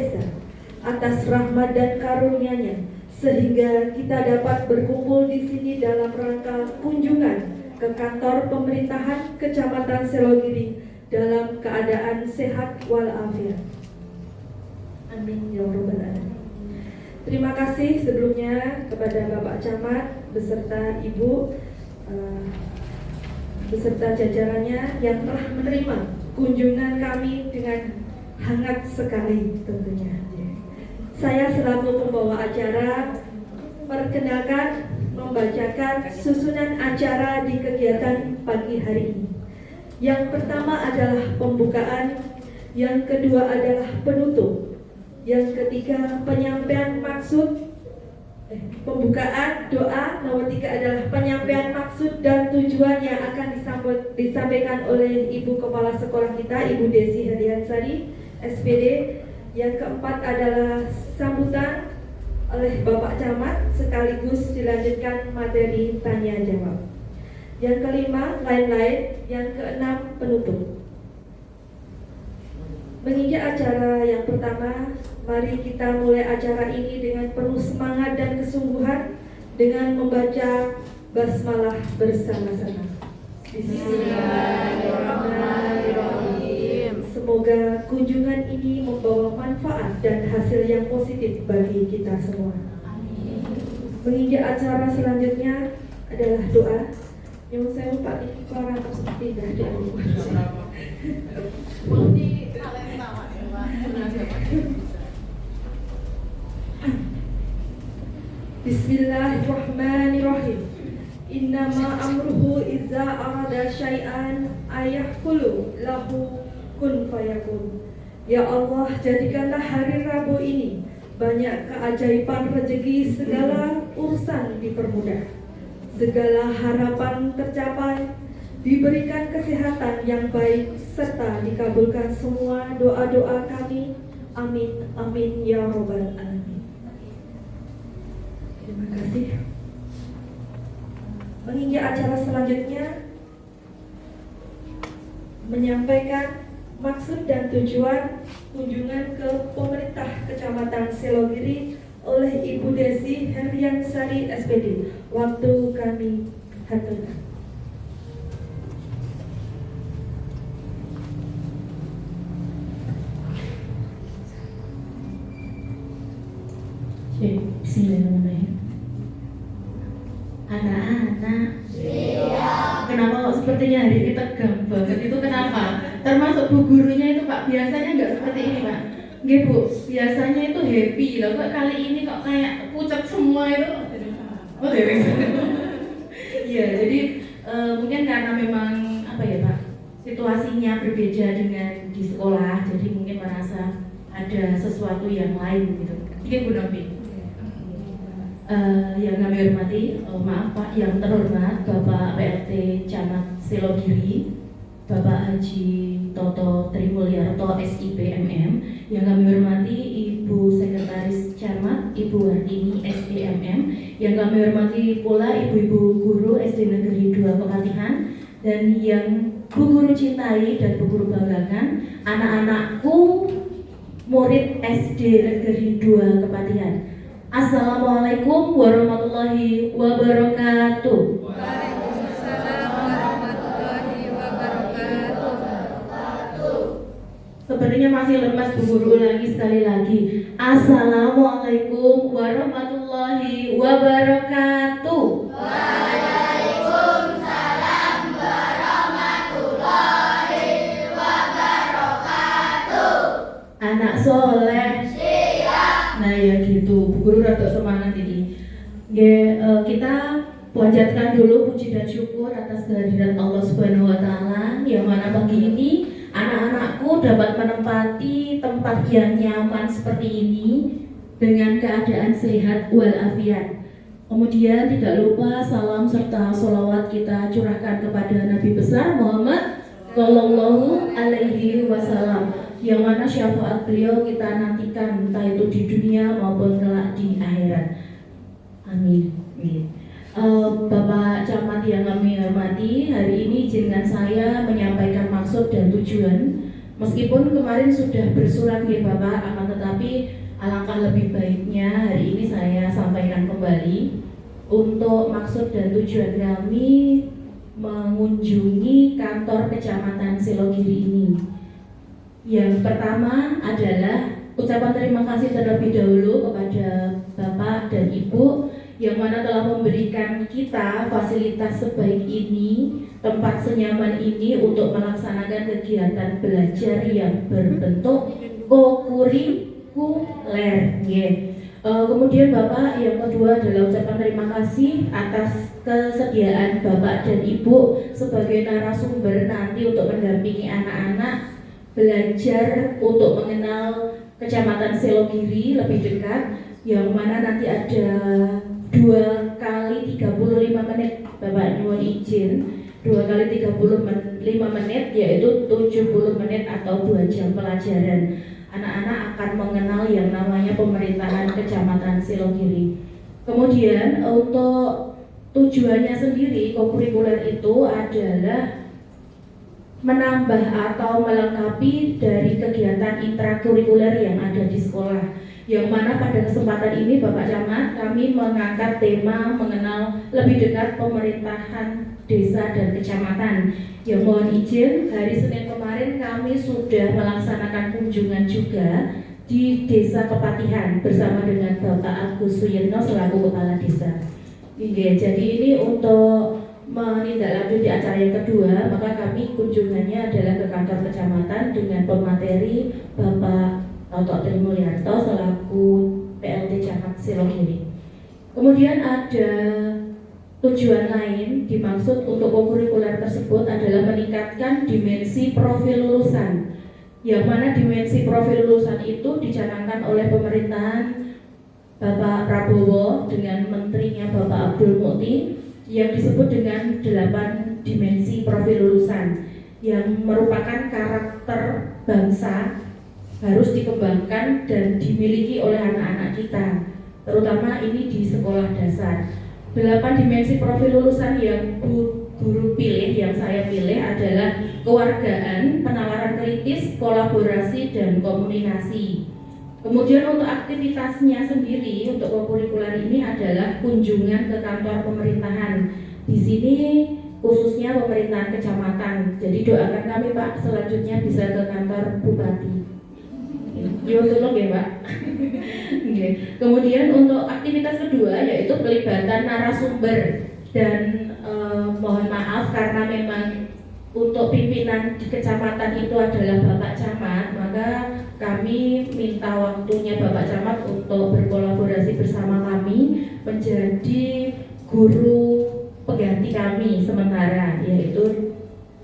Esa atas rahmat dan karunia-Nya, sehingga kita dapat berkumpul di sini dalam rangka kunjungan ke kantor pemerintahan Kecamatan Selogiri dalam keadaan sehat walafiat. Amin ya rabbal alamin. Terima kasih sebelumnya kepada Bapak Camat beserta Ibu beserta jajarannya yang telah menerima kunjungan kami dengan hangat sekali tentunya. Saya selaku pembawa acara perkenalkan membacakan susunan acara di kegiatan pagi hari ini. Yang pertama adalah pembukaan, yang kedua adalah penutup, yang ketiga penyampaian maksud, pembukaan doa, nomor 3 adalah penyampaian maksud dan tujuan yang akan disampaikan oleh Ibu Kepala Sekolah kita, Ibu Desi Heriansari, SPD. Yang keempat adalah sambutan oleh Bapak Camat sekaligus dilanjutkan materi tanya jawab. Yang kelima lain-lain, yang keenam penutup. Menginjak acara yang pertama, mari kita mulai acara ini dengan penuh semangat dan kesungguhan dengan membaca basmalah bersama-sama. Bismillahirrahmanirrahim. Semoga kunjungan ini membawa manfaat dan hasil yang positif bagi kita semua. Menginjak acara selanjutnya adalah doa. Yang saya lupa ini suara seperti dah doa. Bismillahirrahmanirrahim. Innama amruhu iza arada syai'an ayahkulu lahu kun fayakun. Ya Allah, jadikanlah hari Rabu ini banyak keajaiban rezeki, segala urusan dipermudah, segala harapan tercapai, diberikan kesehatan yang baik, serta dikabulkan semua doa-doa kami. Amin, amin ya rabbal alamin. Terima kasih. Menginjak acara selanjutnya, menyampaikan maksud dan tujuan kunjungan ke pemerintah Kecamatan Selogiri oleh Ibu Desi Heriansari SPD. Waktu kami haturkan. Bismillahirrahmanirrahim. Anak-anak, kenapa kok sepertinya hari ini tegang banget? Itu kenapa? Termasuk bu gurunya itu Pak, biasanya nggak seperti ini Pak. Nggih Bu, biasanya itu happy, loh kok kali ini kok kayak pucat semua itu. Oh dewe. Iya, jadi mungkin karena memang apa ya Pak, situasinya berbeda dengan di sekolah, jadi mungkin merasa ada sesuatu yang lain gitu. Mungkin Bu Novi. Yang kami hormati, maaf Pak, yang terhormat Bapak PLT Camat Selogiri, Bapak Haji Toto Trimulyarto SIP MM. Yang kami hormati Ibu Sekretaris Camat, Ibu Hartini SDMM. Yang kami hormati pula Ibu-ibu guru SD Negeri 2 Kepatihan. Dan yang Bu Guru cintai dan Bu Guru banggakan, anak-anakku murid SD Negeri 2 Kepatihan. Assalamualaikum warahmatullahi wabarakatuh. Waalaikumsalam warahmatullahi wabarakatuh. Sepertinya masih lemas, Bu Guru ulangi sekali lagi. Assalamualaikum warahmatullahi wabarakatuh. Waalaikumsalam warahmatullahi wabarakatuh. Anak soleh. Nah ya gitu, Bu Guru rada semangat ini. Kita panjatkan dulu puji dan syukur atas kehadiran Allah Subhanahu wa Ta'ala, yang mana pagi ini anak-anakku dapat menempati tempat yang nyaman seperti ini dengan keadaan sehat walafiat. Kemudian tidak lupa salam serta sholawat kita curahkan kepada Nabi besar Muhammad Sallallahu Alaihi Wasallam, yang mana syafaat beliau kita nantikan entah itu di dunia maupun kelak di akhirat. Amin. Bapak Camat yang kami hormati, hari ini izinkan saya menyampaikan maksud dan tujuan. Meskipun kemarin sudah bersurat ke Bapak, akan tetapi lebih baiknya hari ini saya sampaikan kembali untuk maksud dan tujuan kami mengunjungi kantor Kecamatan Selogiri ini. Yang pertama adalah ucapan terima kasih terlebih dahulu kepada Bapak dan Ibu yang mana telah memberikan kita fasilitas sebaik ini, tempat senyaman ini untuk melaksanakan kegiatan belajar yang berbentuk kokurikuler. Kemudian Bapak, yang kedua adalah ucapan terima kasih atas kesediaan Bapak dan Ibu sebagai narasumber nanti untuk mendampingi anak-anak belajar untuk mengenal Kecamatan Selogiri lebih dekat, yang mana nanti ada 2 kali 35 menit. Bapak nyuwun izin 2 kali 35 menit, yaitu 70 menit atau 2 jam pelajaran. Anak-anak akan mengenal yang namanya pemerintahan Kecamatan Selogiri. Kemudian untuk tujuannya sendiri, kokurikuler itu adalah menambah atau melengkapi dari kegiatan intrakurikuler yang ada di sekolah. Yang mana pada kesempatan ini Bapak Camat, kami mengangkat tema mengenal lebih dekat pemerintahan desa dan kecamatan. Yang mohon izin, hari Senin kemarin kami sudah melaksanakan kunjungan juga di Desa Kepatihan bersama dengan Bapak Agus Suyitno selaku Kepala Desa. Jadi ini untuk menindaklanjuti acara yang kedua, maka kami kunjungannya adalah ke kantor kecamatan dengan pemateri Bapak Toto Trimulyanto selaku PLT Camat Selogiri. Kemudian ada tujuan lain dimaksud untuk kokurikuler tersebut adalah meningkatkan dimensi profil lulusan, yang mana dimensi profil lulusan itu dicanangkan oleh pemerintahan Bapak Prabowo dengan menterinya Bapak Abdul Mukti, yang disebut dengan 8 dimensi profil lulusan yang merupakan karakter bangsa harus dikembangkan dan dimiliki oleh anak-anak kita, terutama ini di sekolah dasar. 8 dimensi profil lulusan yang guru pilih, yang saya pilih adalah kewargaan, penawaran kritis, kolaborasi, dan komunikasi. Kemudian untuk aktivitasnya sendiri untuk kokurikuler ini adalah kunjungan ke kantor pemerintahan. Di sini khususnya pemerintahan kecamatan. Jadi doakan kami Pak selanjutnya bisa ke kantor bupati. Yo tolong ya Pak. Kemudian untuk aktivitas kedua yaitu pelibatan narasumber, dan mohon maaf karena memang untuk pimpinan di kecamatan itu adalah Bapak Camat, maka kami minta waktunya Bapak Camat untuk berkolaborasi bersama kami menjadi guru pengganti kami sementara, yaitu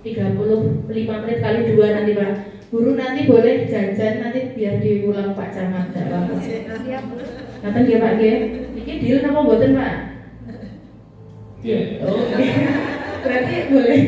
35 menit kali 2 nanti Pak. Guru nanti boleh jajan nanti biar diulang Pak Camat. Siap. Ngaten nggih Pak nggih. Iki deal napa mboten Pak? Iya. Oke. Berarti boleh.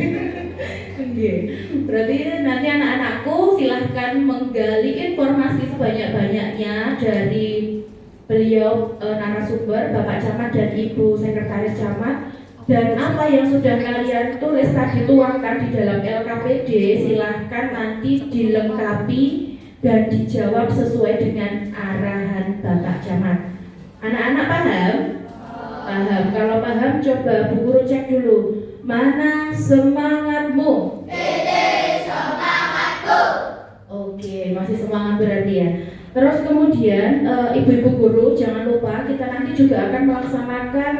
Berarti nanti anak-anakku silahkan menggali informasi sebanyak-banyaknya dari beliau narasumber Bapak Camat dan Ibu Sekretaris Camat, dan apa yang sudah kalian tulis tadi tuangkan di dalam LKPD silahkan nanti dilengkapi dan dijawab sesuai dengan arahan Bapak Camat. Anak-anak paham? Paham. Kalau paham coba Bu Guru cek dulu. Mana semangatmu? Semangatku. Oke, masih semangat berarti ya. Terus kemudian ibu-ibu guru jangan lupa kita nanti juga akan melaksanakan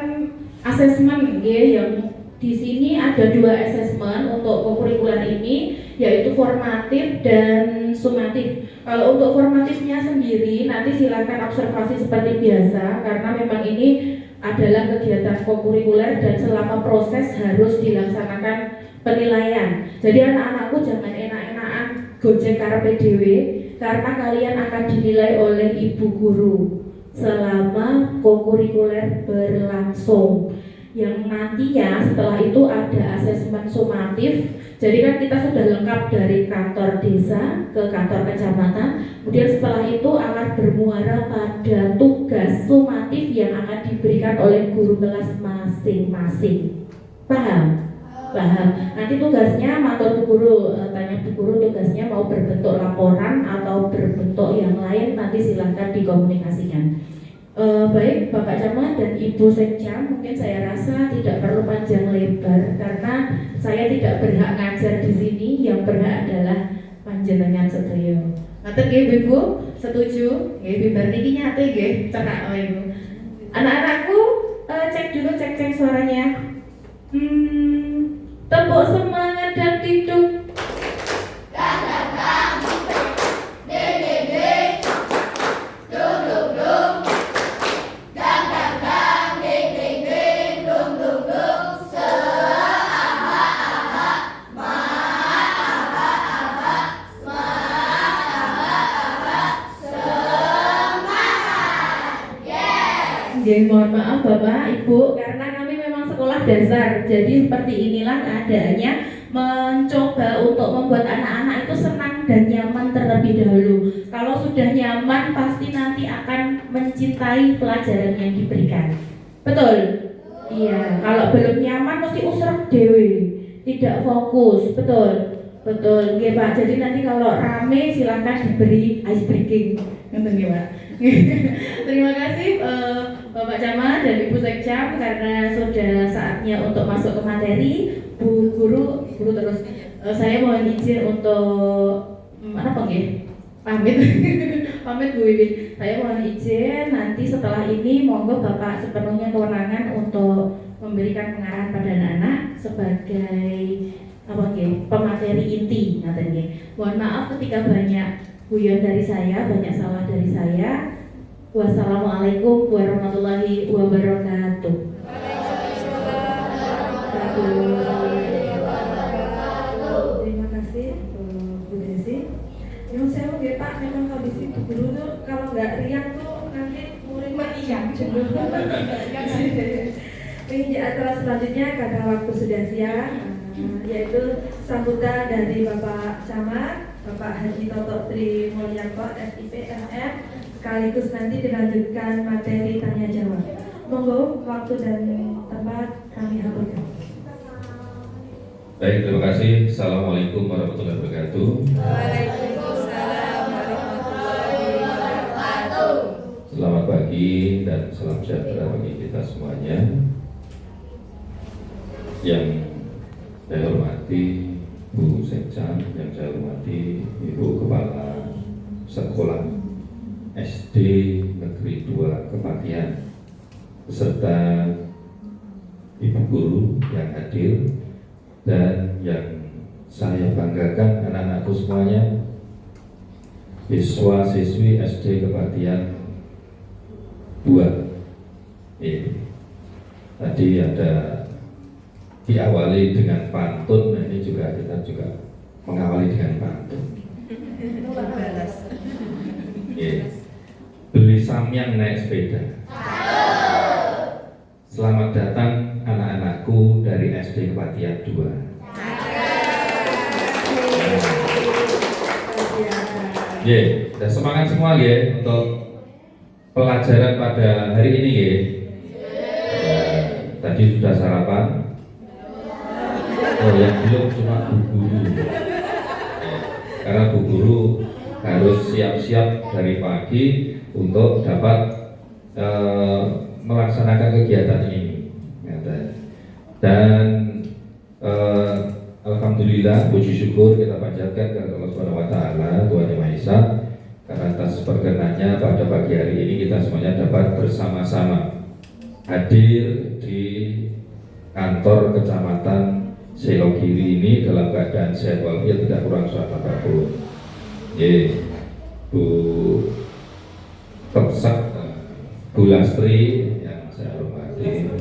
asesmen yang di sini ada 2 asesmen untuk kokurikuler ini, yaitu formatif dan sumatif. Kalau untuk formatifnya sendiri nanti silakan observasi seperti biasa karena memang ini adalah kegiatan kokurikuler dan selama proses harus dilaksanakan penilaian. Jadi anak-anakku jangan enak-enakan gojek karepe dhewe karena kalian akan dinilai oleh ibu guru selama kokurikuler berlangsung. Yang nantinya setelah itu ada asesmen sumatif. Jadi kan kita sudah lengkap dari kantor desa ke kantor kecamatan. Kemudian setelah itu akan bermuara pada tugas sumatif yang akan diberikan oleh guru kelas masing-masing. Paham? Paham. Nanti tugasnya matur Bu Guru, tanya Bu Guru tugasnya mau berbentuk laporan atau berbentuk yang lain, nanti silahkan dikomunikasikan. Baik Bapak Camat dan Ibu Sekja, mungkin saya rasa tidak perlu panjang lebar karena saya tidak berhak ngajar di sini, yang berhak adalah panjenengan sedaya. Ngaten nggih Ibu, setuju? Nggih bibar niki nyate nggih, cerak wae Ibu. Anak-anakku, cek dulu cek suaranya. Tepuk semangat dan tidur. Mohon maaf Bapak Ibu karena kami memang sekolah dasar, jadi seperti inilah keadaannya, mencoba untuk membuat anak-anak itu senang dan nyaman terlebih dahulu. Kalau sudah nyaman pasti nanti akan mencintai pelajaran yang diberikan. Betul? Iya, kalau belum nyaman mesti usrek dewe, tidak fokus. Betul? Betul, nggih Pak. Jadi nanti kalau rame silakan diberi ice breaking. Ngoten nggih Pak. Terima kasih Bapak Camat dan Ibu Sekjam karena sudah saatnya untuk masuk ke materi. Bu Guru terus saya mohon izin untuk apa nggih? Pamit. Pamit Bu Wiwin. Saya mohon izin nanti setelah ini monggo Bapak sepenuhnya kewenangan untuk memberikan pengarahan pada anak-anak sebagai apa nggih? Pemateri inti ngaten nggih. Mohon maaf ketika banyak guyon dari saya, banyak salah dari saya. Wassalamualaikum warahmatullahi wabarakatuh. Terima kasih Bu Desi. Yang saya mau Pak, memang habis itu guru tuh kalau nggak riang tuh nanti murid meriang jenuh. Ini acara selanjutnya karena waktu sudah siang, yaitu sambutan dari Bapak Camat, Bapak Haji Toto Tri Mulyanto, SIP MM, sekaligus nanti dilanjutkan materi tanya jawab. Monggo waktu dan tempat kami aturkan. Baik, terima kasih. Assalamualaikum warahmatullahi wabarakatuh. Waalaikumsalam warahmatullahi wabarakatuh. Selamat pagi dan salam sejahtera bagi kita semuanya. Yang saya hormati Bu Sekjam, yang saya hormati Ibu Kepala Sekolah SD Negeri 2 Kepatihan, beserta Ibu Guru yang hadir, dan yang saya banggakan anak-anakku semuanya, siswa-siswi SD Kepatihan 2. Tadi ada diawali dengan pantun, nah ini juga kita mengawali dengan pantun. Beli samyang naik sepeda. Selamat datang anak-anakku dari SD Kepatihan 2. Dan semangat semua ya untuk pelajaran pada hari ini ya. Tadi sudah sarapan. Oh, yang belum cuma Bu Guru. Karena Bu Guru harus siap-siap dari pagi untuk dapat melaksanakan kegiatan ini. Dan alhamdulillah, puji syukur kita panjatkan kepada Allah Subhanahu wa taala, Tuhan Yang Maha Esa, karena atas perkenannya pada pagi hari ini kita semuanya dapat bersama-sama hadir di kantor Kecamatan Selogiri ini dalam keadaan sehat walafiat, tidak kurang suatu apapun. Bu Kepsak, Bu Lastri yang saya hormati.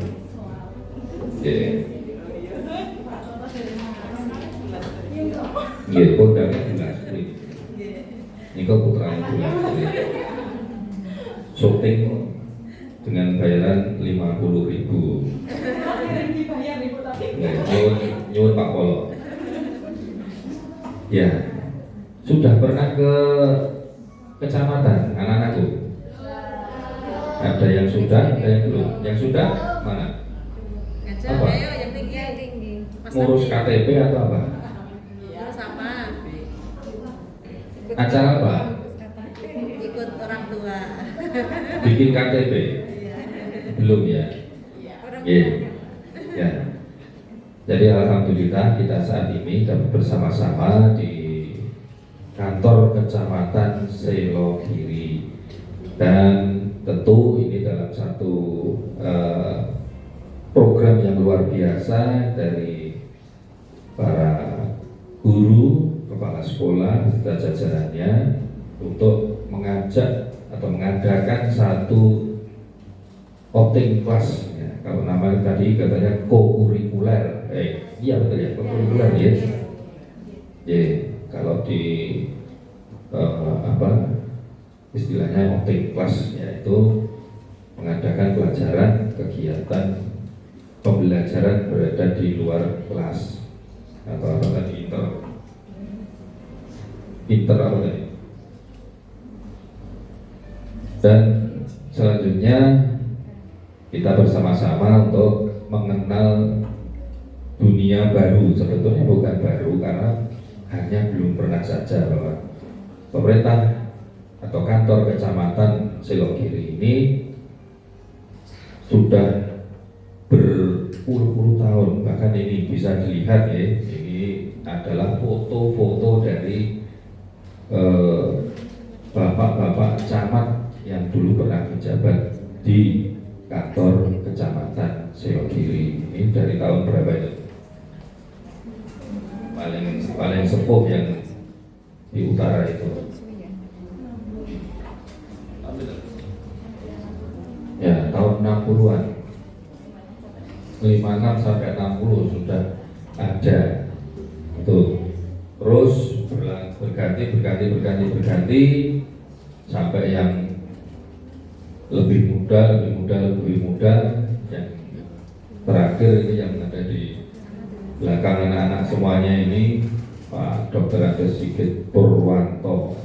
Pun dari Bu Lastri. Ini kok putra Bu Lastri. Syuting dengan bayaran 50.000. Nyuwun Pak Polo. Ya, sudah pernah ke kecamatan anak-anakku? Ada yang sudah, ada yang belum. Yang sudah mana? Ngajak Apa? ayo yang tinggi. ngurus KTP atau apa? Sama. Acara apa? Ikut orang tua. Bikin KTP? Belum ya? Iya. Ya. Jadi alhamdulillah kita saat ini dapat bersama-sama di kantor Kecamatan Selokiri, dan tentu ini dalam satu program yang luar biasa dari para guru, kepala sekolah, serta jajarannya untuk mengajak atau mengadakan satu outing kelas. Kalau namanya tadi katanya co-kurikuler, iya betul ya, co-kurikuler ya. Kalau di istilahnya outing kelas, yaitu mengadakan pelajaran kegiatan pembelajaran berada di luar kelas atau apa tadi inter apa tadi. Dan selanjutnya kita bersama-sama untuk mengenal dunia baru. Sebetulnya bukan baru, karena hanya belum pernah saja bahwa pemerintah atau kantor Kecamatan Selokiri ini sudah berpuluh-puluh tahun, bahkan ini bisa dilihat ya, ini adalah foto-foto dari bapak-bapak camat yang dulu pernah menjabat di kantor Kecamatan Selokiri. Ini dari tahun berapa itu? Paling sepuh yang di utara itu. Ya, tahun 60-an. 56 sampai 60 sudah ada. Itu. Terus berganti sampai yang lebih muda, yang terakhir ini yang ada di belakang anak-anak semuanya ini, Pak Dr. Andes Sigit Purwanto,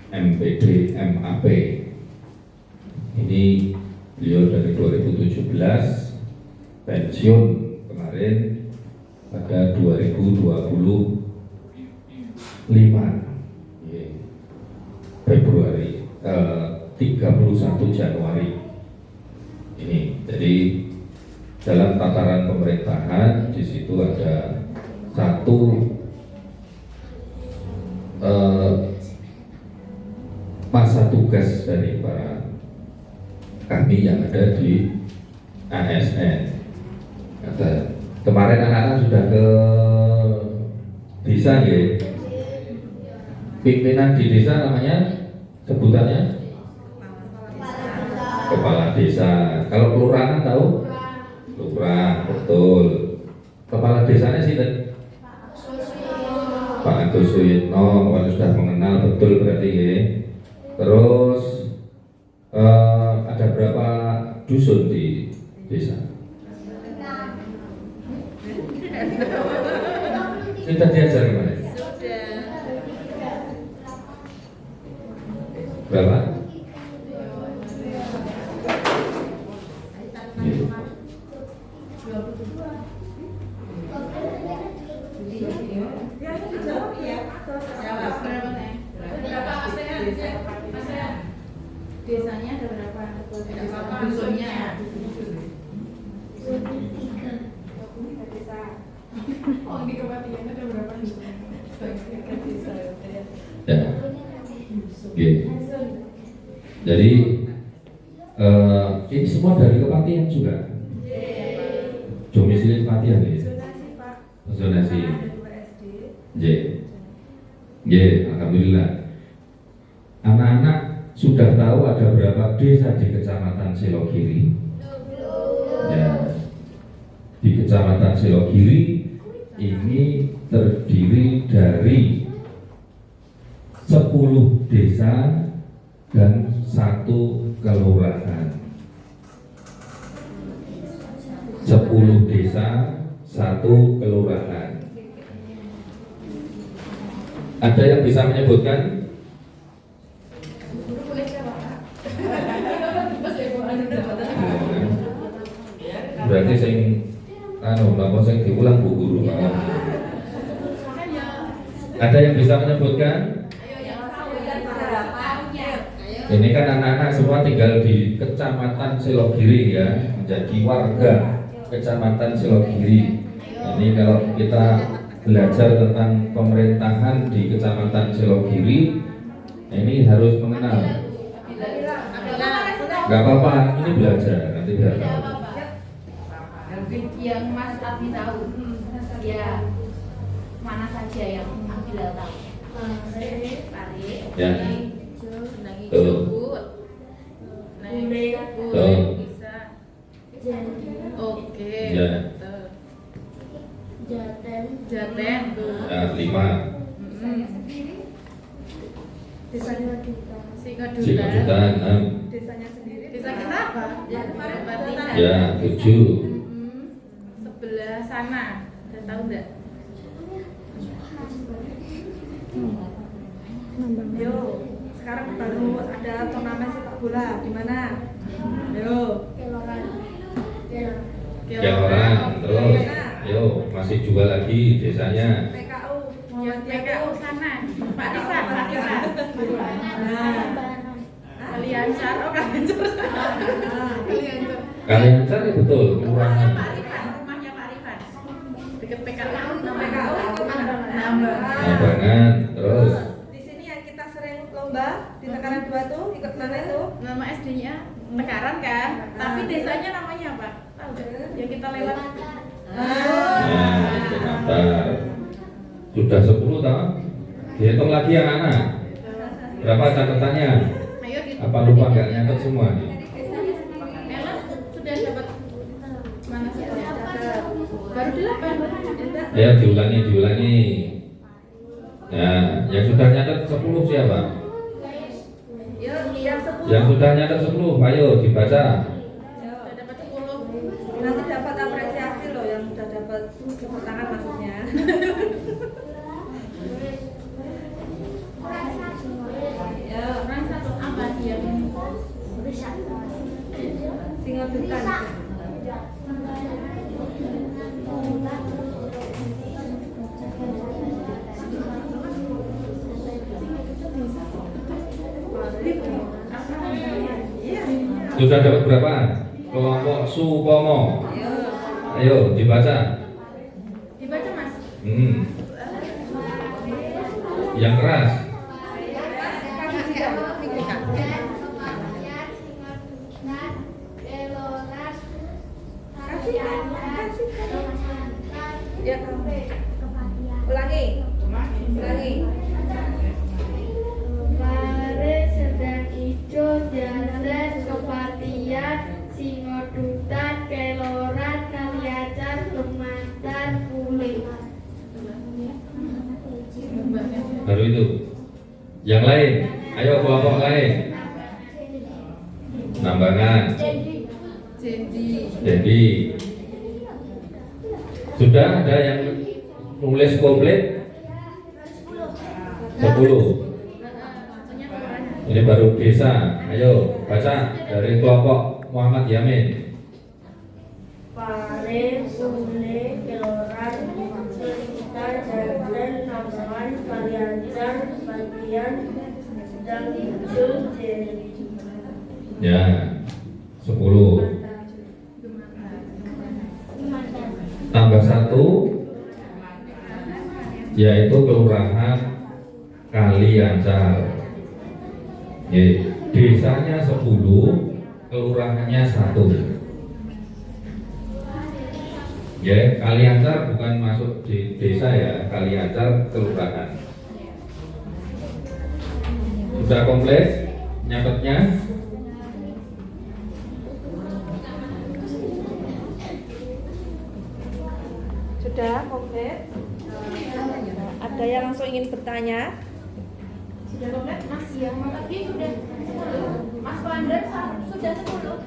MPD, MAP. Ini beliau dari 2017, pensiun kemarin pada 2025 Februari 31 Januari ini. Jadi dalam tataran pemerintahan di situ ada satu masa tugas dari para kami yang ada di ASN. Kemarin anak-anak sudah ke desa ya. Pimpinan di desa namanya sebutannya kepala desa. Kalau kelurahan tahu? Lurah, betul. Kepala desanya sih Pak Agus Suyitno, kalau sudah mengenal betul berarti ya. Terus ada berapa dusun di desa? Kita diajar gimana? Berapa? Desanya ada berapa? Dusunnya? Oh, di kepatian ada berapa dusun? Ya. Oke. Jadi ini semua dari kepatian juga. Domisili kepatian ya. Zonasi. Alhamdulillah. Anak-anak sudah tahu ada berapa desa di Kecamatan Selokiri? Ya. Di Kecamatan Selokiri ini terdiri dari 10 desa dan 1 kelurahan. 10 desa, 1 kelurahan. Ada yang bisa menyebutkan? Berarti sing napa sing diulang buku guru. Ada yang bisa menyebutkan? Ini kan anak-anak semua tinggal di Kecamatan Selogiri ya, menjadi warga Kecamatan Selogiri. Ini kalau kita belajar tentang pemerintahan di Kecamatan Selogiri, ini harus mengenal. Gak apa-apa, ini belajar nanti biar tahu. Yang Mas Abi tahu, ya mana saja yang Abdillah tahu. Tarik, Ya. senangi Tuh. jemput, naik Tuh. bisa. Oke. Ya. Tuh. Jaten. Jaten tuh. Ya, 5. Desanya Singkadutan. 6. desanya sendiri. Desa kita apa? Ya kemarin Batina. Ya, 7. Sebelah sana. Udah tahu nggak? Yo, sekarang baru ada turnamen sepak bola di mana? Yo, Keloran, terus. Yo, masih 2 lagi desanya. PKU. Yang PKU sana. Pak Rifan, Pak Rifan. Nah, Kalian car, oh kalian car. Kalian car. Kalian cari betul kelurahan. Pak Rifan, rumahnya Pak Rifan. Dekat PKU. PKU itu Nambah. Abangan, terus. di sini yang kita sering lomba di Tekanan 2 tuh ikut mana tuh? Nama SD-nya Tekaran kan? Tapi desanya namanya apa? Tahu nggak? Yang kita lewat. Nah, sebentar. Sudah 10 tahu? Dihitung lagi yang anak. Berapa catatannya? Ayo gitu. Apa lupa nggak nyatet semua nih? Ella sudah dapat mana sih? Baru 8. Ayo diulangi. Nah, yang sudah nyatet 10 siapa? Yo, yang 10 Yang sudah nyatet 10, ayo dibaca. Sudah dapat 10. nanti dapat apresiasi loh yang sudah dapat tepuk tangan maksudnya. Ya, Orang satu apa dia? Singadutan. Sudah dapat berapa? Kelompok Supomo. Ayo dibaca. Dibaca Mas. Yang keras. Ya, ulangi. Pare sedang ijo jalan kepatian Singodutan Keloran Kaliacar Kemantan Kulit. Baru itu. Yang lain. Ayo kelompok lain. Nambangan. Jadi sudah ada yang nulis komplit 10. Ini baru desa. Ayo baca dari kelompok Muhammad Yamin. Pare Sule Keloran Sekitar Jalan Nambangan Kaliacar Bagian Sedang Ijo Jadi. Ya, 10. Tambah 1, yaitu kelurahan Kaliacar. Desanya 10, kelurahannya 1. Ya, Kaliacar bukan masuk di desa ya, Kaliacar kelurahan. Sudah komplit nyatetnya? Sudah komplit. Ada yang langsung ingin bertanya? Sudah komplit Mas yang tadi sudah 10. Mas Pandan sudah 10.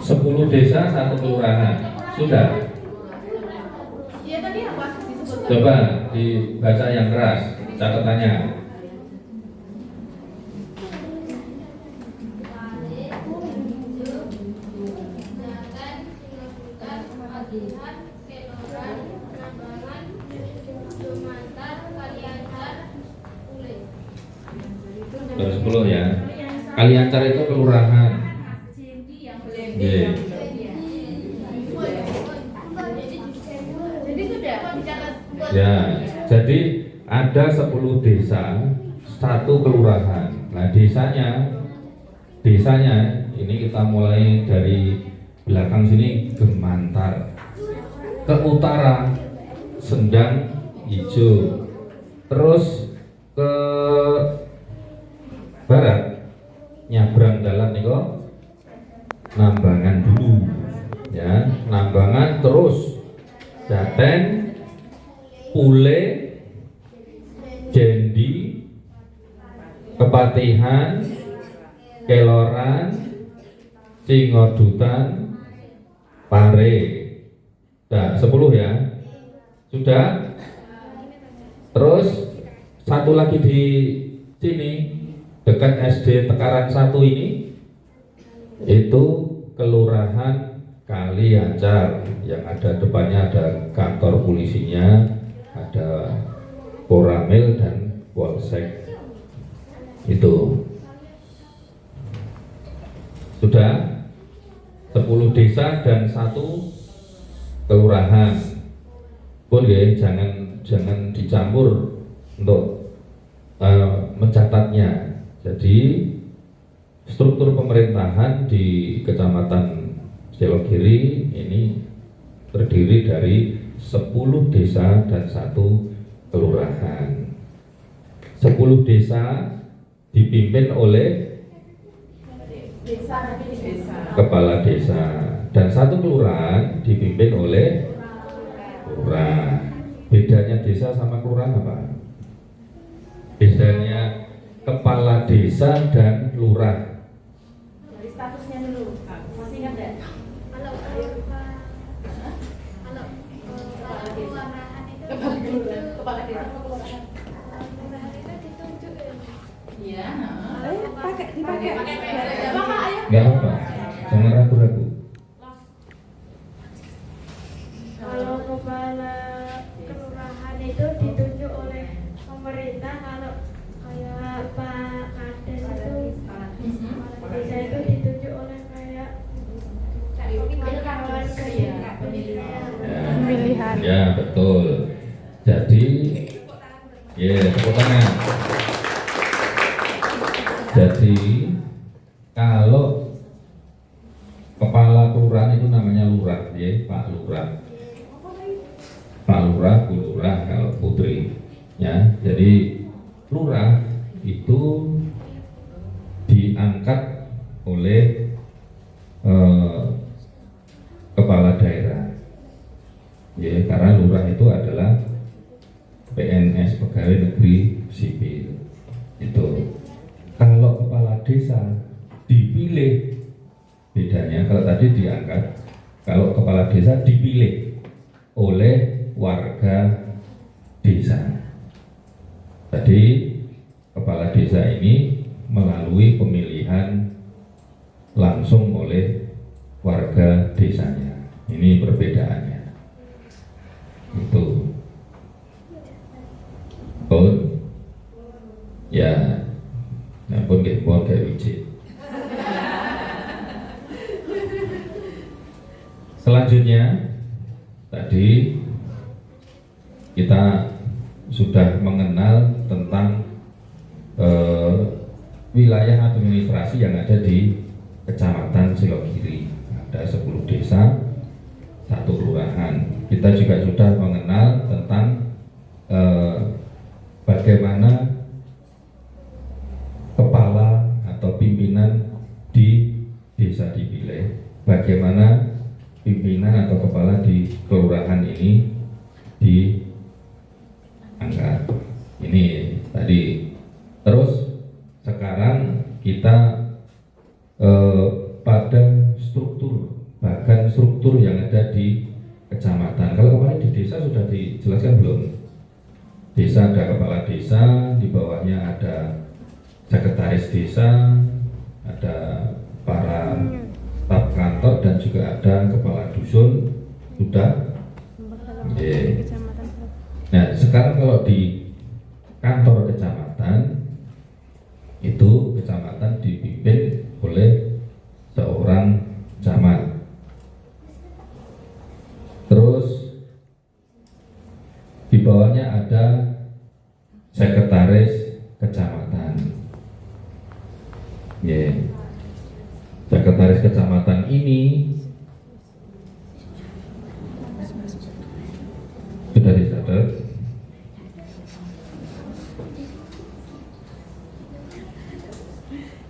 10 desa, 1 kelurahan. Sudah. Iya tadi apa disebut? Coba dibaca yang keras catatannya. 10 ya. Kaliancar itu kelurahan. Nggih. Jadi sudah dicatat. Ya, jadi ada 10 desa, 1 kelurahan. Nah, desanya ini kita mulai dari belakang sini Gemantar. Ke utara Sendang Hijau. Terus ke barat nyabrang dalan niko Nambangan dulu. Ya, Nambangan terus Jaten, Pule, Jendi, Kepatihan, Keloran, Cingodutan, Pare. Nah, 10 ya. Sudah. Terus satu lagi di sini dekat SD Tekaran 1 ini itu kelurahan Kaliancar yang ada depannya ada kantor polisinya, ada Koramil dan Polsek. Itu sudah 10 desa dan 1 kelurahan. Pun ya, jangan dicampur untuk mencatatnya. Jadi struktur pemerintahan di Kecamatan Selogiri ini terdiri dari 10 desa dan 1 kelurahan. 10 desa dipimpin oleh kepala desa dan 1 kelurahan dipimpin oleh lurah. Bedanya desa sama kelurahan apa? Bedanya kepala desa dan lurah. Dari statusnya dulu. Masih ingat enggak? Kalau kepala desa kepala desa apa kelurahan? Kelurahan itu ditunjuk. Iya, dipakai. Enggak apa-apa. Jangan ragu-ragu. Kalau kepala kelurahan itu ditunjuk oleh pemerintah, kalau kayak Pak Kades itu kepala desa itu ditunjuk oleh kayak pemilihan. Ya, betul. Jadi ya, tepuk tangan. Jadi kalau kepala kelurahan itu namanya lurah, ya, Pak Lurah. Pak Lurah, Bu Lurah kalau putri. Ya, jadi lurah itu diangkat oleh kepala daerah. Ya, karena lurah itu adalah PNS, pegawai negeri sipil. Itu. Kalau kepala desa dipilih, bedanya kalau tadi diangkat, kalau kepala desa dipilih oleh warga desa. Jadi kepala desa ini melalui pemilihan langsung oleh warga desanya. Ini perbedaannya. Itu. Pun ya, pun kayak wujud. Selanjutnya tadi kita sudah mengenal tentang wilayah administrasi yang ada di Kecamatan Selogiri. Ada 10 desa, 1 kelurahan. Kita juga sudah mengenal tentang bagaimana kepala atau pimpinan di desa dipilih, bagaimana pimpinan atau kepala di kelurahan ini diangkat. Ini tadi. Terus sekarang kita pada bahkan struktur yang ada di kecamatan. Kalau kemarin di desa sudah dijelaskan belum? Desa ada kepala desa, di bawahnya ada sekretaris desa, ada para staf kantor dan juga ada kepala dusun. Sudah. Nah, sekarang kalau di kantor kecamatan itu ini sudah dicatat.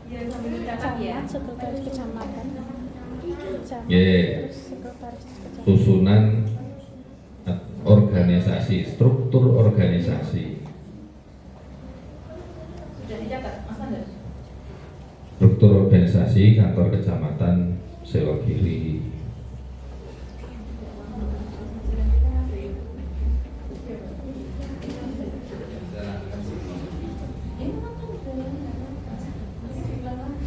Ya, sambil dicatat ya. Sekretaris kecamatan. Ya, susunan organisasi, struktur organisasi. Sudah dicatat, Mas Anders? Struktur organisasi kantor kecamatan Selogiri.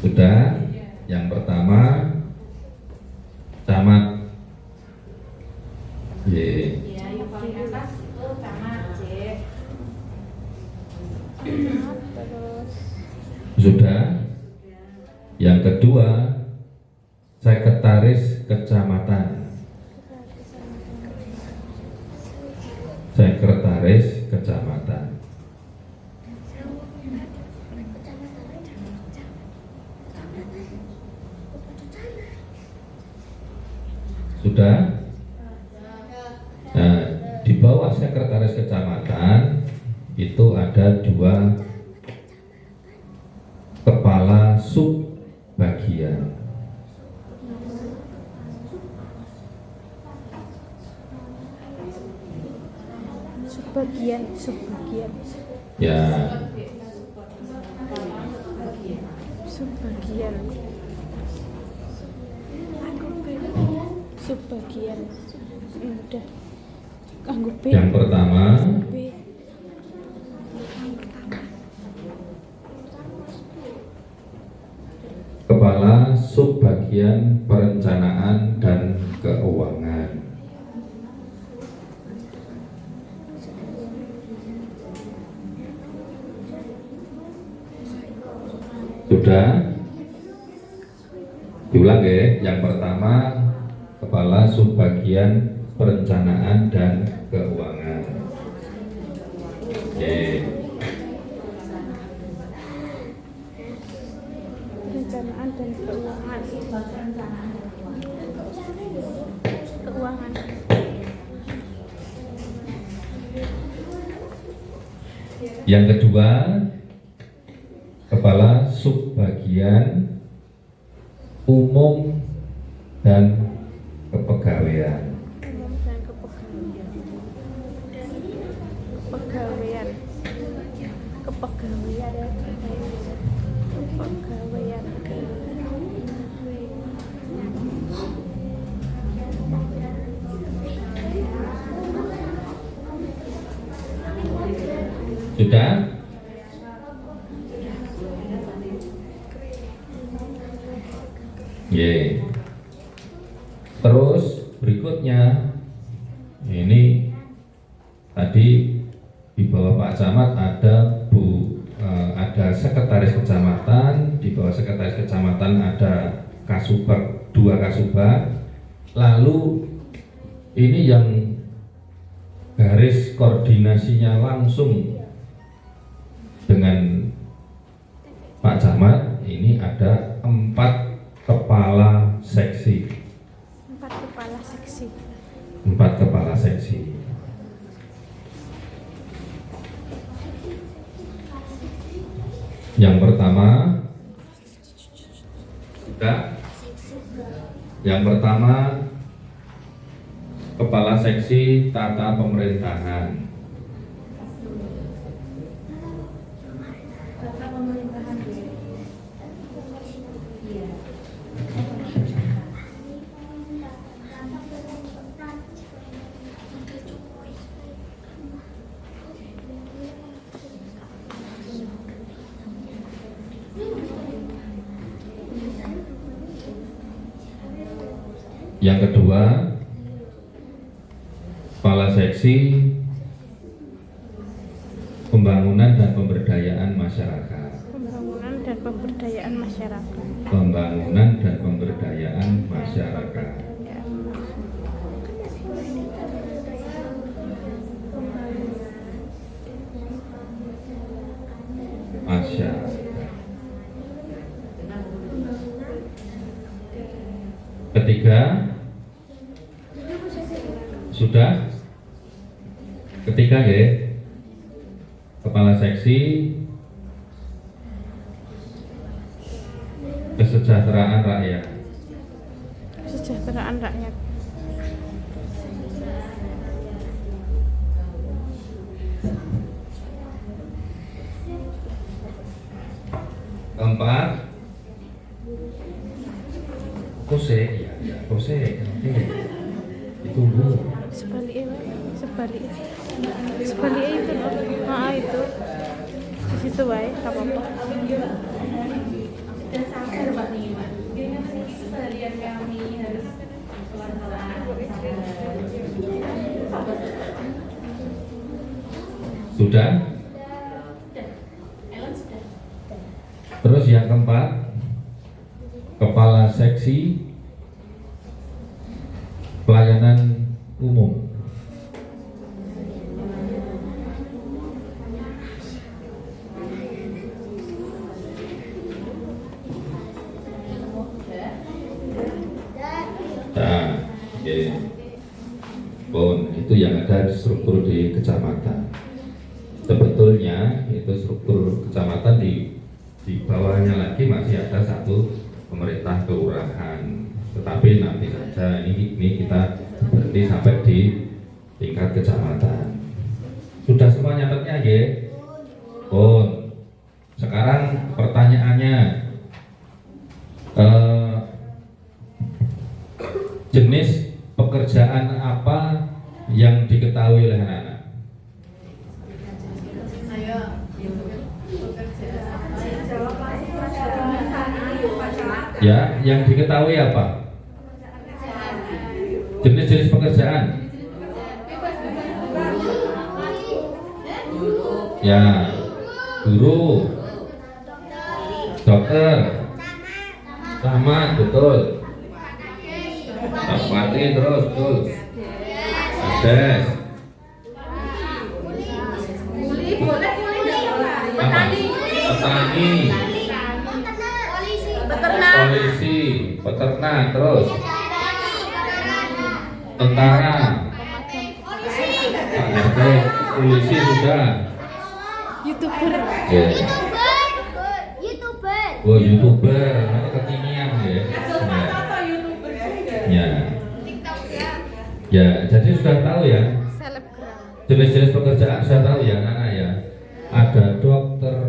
Sudah. Yang pertama camat. Y. Ya, yang paling atas itu camat C. Terus Sudah. Yang kedua sekretaris kecamatan. Sekretaris kecamatan. Sudah. Nah, di bawah sekretaris kecamatan itu ada 2 kepala sub bagian. subbagian Ya, subbagian udah kanggo B. yang pertama B. kepala sub bagian perencanaan dan keuangan. Sudah. Diulang ya. Yang pertama kepala subbagian perencanaan dan keuangan. Oke. Perencanaan dan keuangan. Keuangan. Yang kedua kepala subbagian umum dan kepegawaian. Umum dan kepegawaian. Kepegawaian. Sudah? Ye. Terus berikutnya ini tadi di bawah Pak Camat ada ada sekretaris kecamatan, di bawah sekretaris kecamatan ada kasubag, 2 kasubag. Lalu ini yang garis koordinasinya langsung dengan Pak Camat, ini ada 4 kepala seksi. 4 kepala seksi. 4 kepala seksi. Yang pertama, sudah. Yang pertama kepala seksi tata pemerintahan. Tata pemerintahan B. Iya. Yang kedua kepala seksi pembangunan dan pemberdayaan masyarakat. Pembangunan dan pemberdayaan masyarakat. Pembangunan dan pemberdayaan masyarakat. Masyarakat. Ketiga, sudah. Ketiga ya, kepala seksi kesejahteraan rakyat. Kesejahteraan rakyat. Keempat, kose, ya kose, oke. Ditunggu. Sebaliknya itu loh. Itu di situ wae, nggak apa-apa. Sudah sampai Pak nih Pak. Bagaimana nih keseharian kami harus pelan-pelan. Sudah. Ellen sudah. Terus yang keempat, kepala seksi pelayanan umum. Nah, oke. Bon, itu yang ada di struktur di kecamatan. Sebetulnya itu struktur kecamatan di bawahnya lagi masih ada satu pemerintah kelurahan. Tetapi nanti saja ini kita berhenti sampai di tingkat kecamatan. Sudah semua nyatetnya ya? Bon. Sekarang pertanyaannya, jenis pekerjaan apa yang diketahui oleh anak-anak? Ya, yang diketahui apa? Jenis-jenis pekerjaan. Ya, guru, dokter, camat, betul. Bupati terus, betul. Ades. Petani. Polisi, peternak, terus tentara, polisi sudah. YouTuber. Oh, YouTuber, nanti kekinian ya. Ya. Ya, jadi sudah tahu ya. Selebgram. Jenis-jenis pekerjaan sudah tahu ya anak-anak ya. Ada dokter,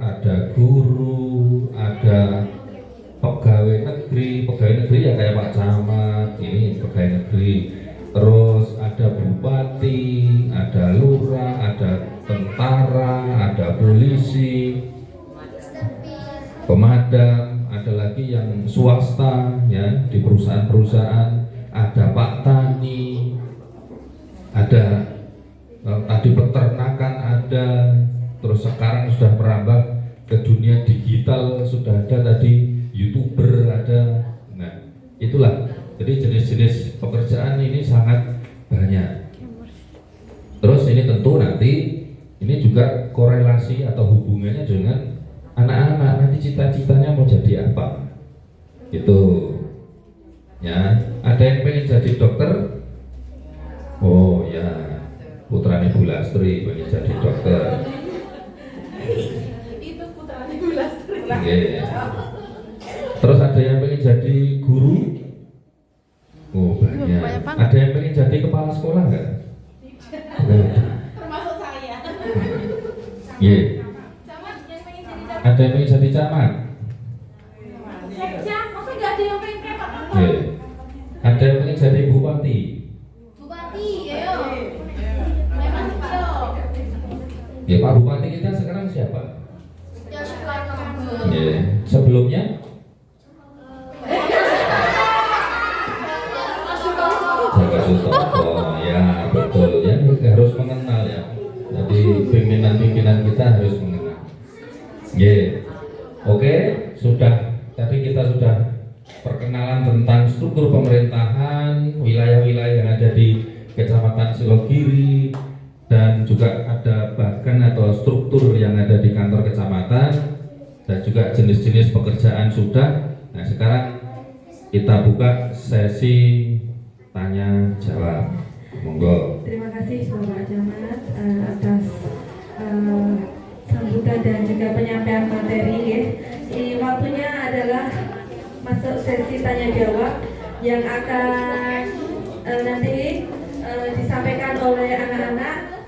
ada guru, ada pegawai negeri ya kayak Pak Camat, ini pegawai negeri. Terus ada bupati, ada lurah, ada tentara, ada polisi, pemadam, ada lagi yang swasta ya di perusahaan-perusahaan, ada Pak Tani, ada tadi peternakan ada, terus sekarang sudah merambah ke dunia digital, sudah ada tadi YouTuber ada. Nah, itulah. Jadi jenis-jenis pekerjaan ini sangat banyak. Terus ini tentu nanti ini juga korelasi atau hubungannya dengan anak-anak nanti cita-citanya mau jadi apa. Gitu. Ya, ada yang pengen jadi dokter? Oh ya, putranya Bu Lastri pengen jadi dokter. Itu putranya Bu Lastri. Yeah. Terus ada yang pengen jadi guru? Oh banyak. Ada yang pengen jadi kepala sekolah nggak? Termasuk saya. Iya. Camat yang pengen jadi camat. Ada yang pengen jadi camat? Sekja, masa nggak ada yang pengen kayak Pak Kapol? Iya. Ada yang pengen jadi bupati? Bupati, ayo. Memang yo. Ya Pak Bupati kita sekarang siapa? Ya Sukarno. Iya. Sebelumnya? Jaka Sutopo, ya betul ya, harus mengenal ya. Jadi pimpinan-pimpinan kita harus mengenal. Yeah. Oke, sudah. Tadi kita sudah perkenalan tentang struktur pemerintahan, wilayah-wilayah yang ada di Kecamatan Silogiri, dan juga ada bagan atau struktur yang ada di kantor kecamatan, dan juga jenis-jenis pekerjaan sudah. Nah sekarang kita buka sesi tanya jawab. Monggo. Terima kasih Bapak Camat atas sambutan dan juga penyampaian materi ya. Waktunya adalah masuk sesi tanya jawab yang akan nanti disampaikan oleh anak-anak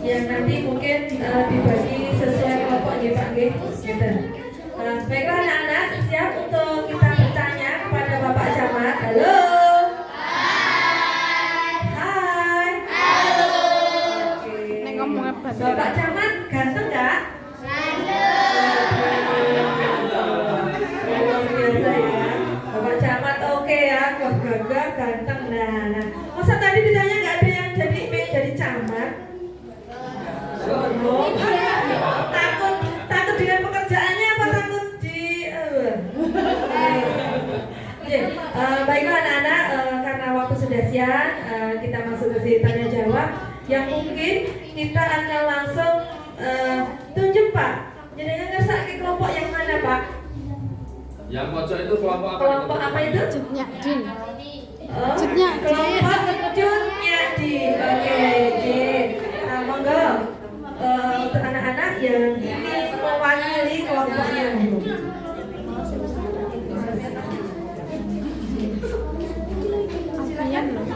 yang nanti mungkin dibagi sesuai kelompok ya Pak G. Gitu. Baiklah anak-anak, siap untuk kita bertanya kepada Bapak Camat. Halo. Hai. Halo. Oke. Ngomong apa? Bapak Camat ganteng nggak? Luar biasa ya. Bapak Camat oke ya, wah gagah ganteng. Nah, masa tadi ditanya nggak ada yang jadi camat? Oh, takut dengan pekerjaannya apa takut di baiklah anak-anak, karena waktu sudah siang, kita masuk ke sesi tanya jawab yang mungkin kita akan langsung tunjuk Pak. Jadi ngerasa ke kelompok yang mana Pak? Yang pojok itu kelompok apa? Kelompok apa itu? Nyadin. Oh, Nyadin. kelompok Nyadin. Oke, Din. Nah, monggo untuk anak-anak yang ingin mewakili kelompoknya. Apian loh.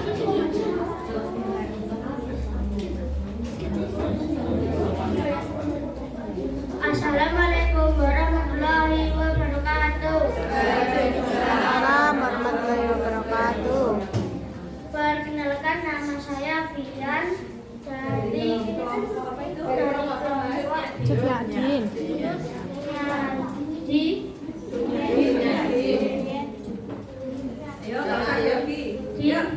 Assalamualaikum warahmatullahi wabarakatuh. Waalaikumsalam warahmatullahi wabarakatuh. Perkenalkan, nama saya Fian dari kelompok Nyadin. Dian.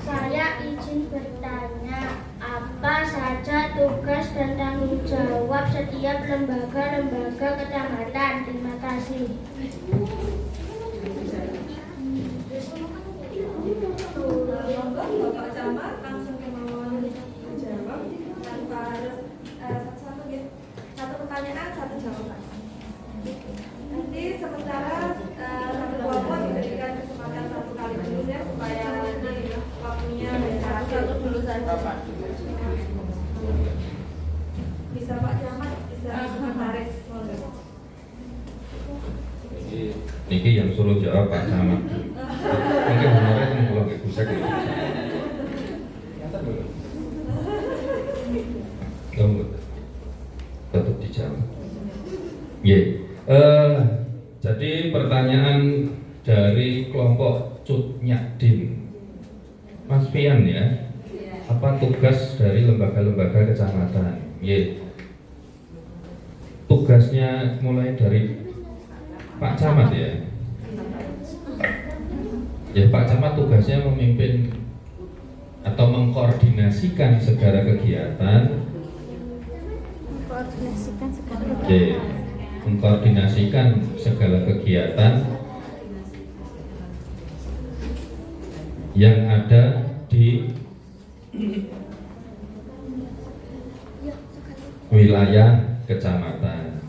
Saya izin bertanya, apa saja tugas dan tanggung jawab setiap lembaga-lembaga kecamatan? Terima kasih. Monggo Bapak Camat langsung kemauan menjawab tanpa harus satu pertanyaan satu jawaban. Nanti sementara satu kelompok diberikan kesempatan satu kali dulu ya supaya nanti waktunya satu dulu saja. Bisa Pak Camat, bisa Sekretaris. Niki yang suruh jawab Pak Camat. Mungkin honornya kan kalau nggak bisa gitu. Tetap dijawab. Jadi pertanyaan dari kelompok Cut Nyadin, Mas Pian ya, apa tugas dari lembaga-lembaga kecamatan? Tugasnya mulai dari Pak Camat ya. Pak Camat tugasnya memimpin atau mengkoordinasikan segala kegiatan. Mengkoordinasikan segala kegiatan yang ada di wilayah kecamatan.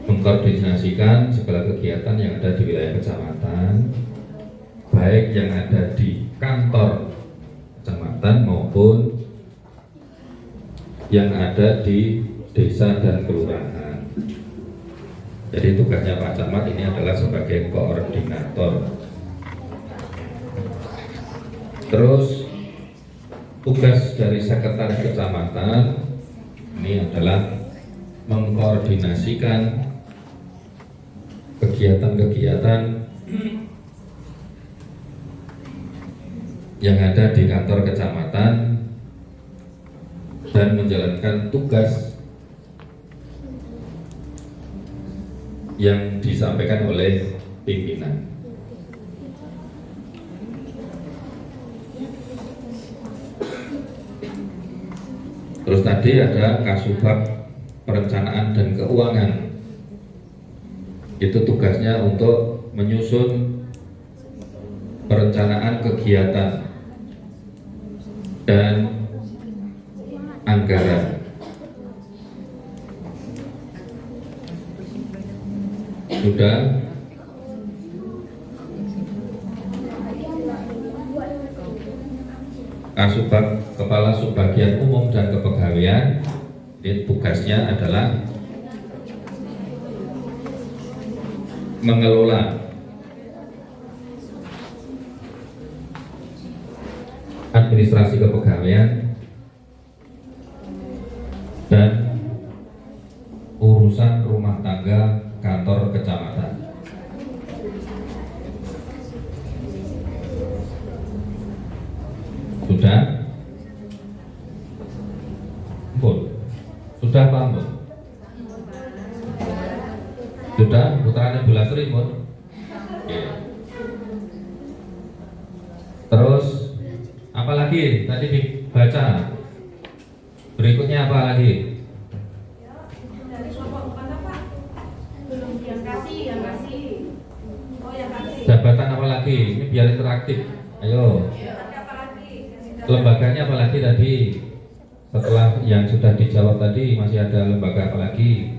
Mengkoordinasikan segala kegiatan yang ada di wilayah kecamatan, baik yang ada di kantor kecamatan maupun yang ada di desa dan kelurahan. Jadi tugasnya Pak Camat ini adalah sebagai koordinator. Terus tugas dari sekretaris kecamatan ini adalah mengkoordinasikan kegiatan-kegiatan yang ada di kantor kecamatan dan menjalankan tugas yang disampaikan oleh pimpinan. Terus tadi ada Kasubag Perencanaan dan Keuangan. Itu tugasnya untuk menyusun perencanaan kegiatan dan anggaran. Sudah. Kepala Subbagian Umum dan Kepegawaian, tugasnya adalah mengelola administrasi kepegawaian dan urusan rumah tangga kantor kecamatan. Sudah? Ampun. Sudah Pak Ampun? Sudah? Putarannya bulan Sri, Ampun? Oke. Terus apa lagi? Tadi dibaca. Berikutnya apa lagi? Jabatan apa lagi? Ini biar interaktif. Ayo. Lembaganya apa lagi tadi? Setelah yang sudah dijawab tadi masih ada lembaga apa lagi?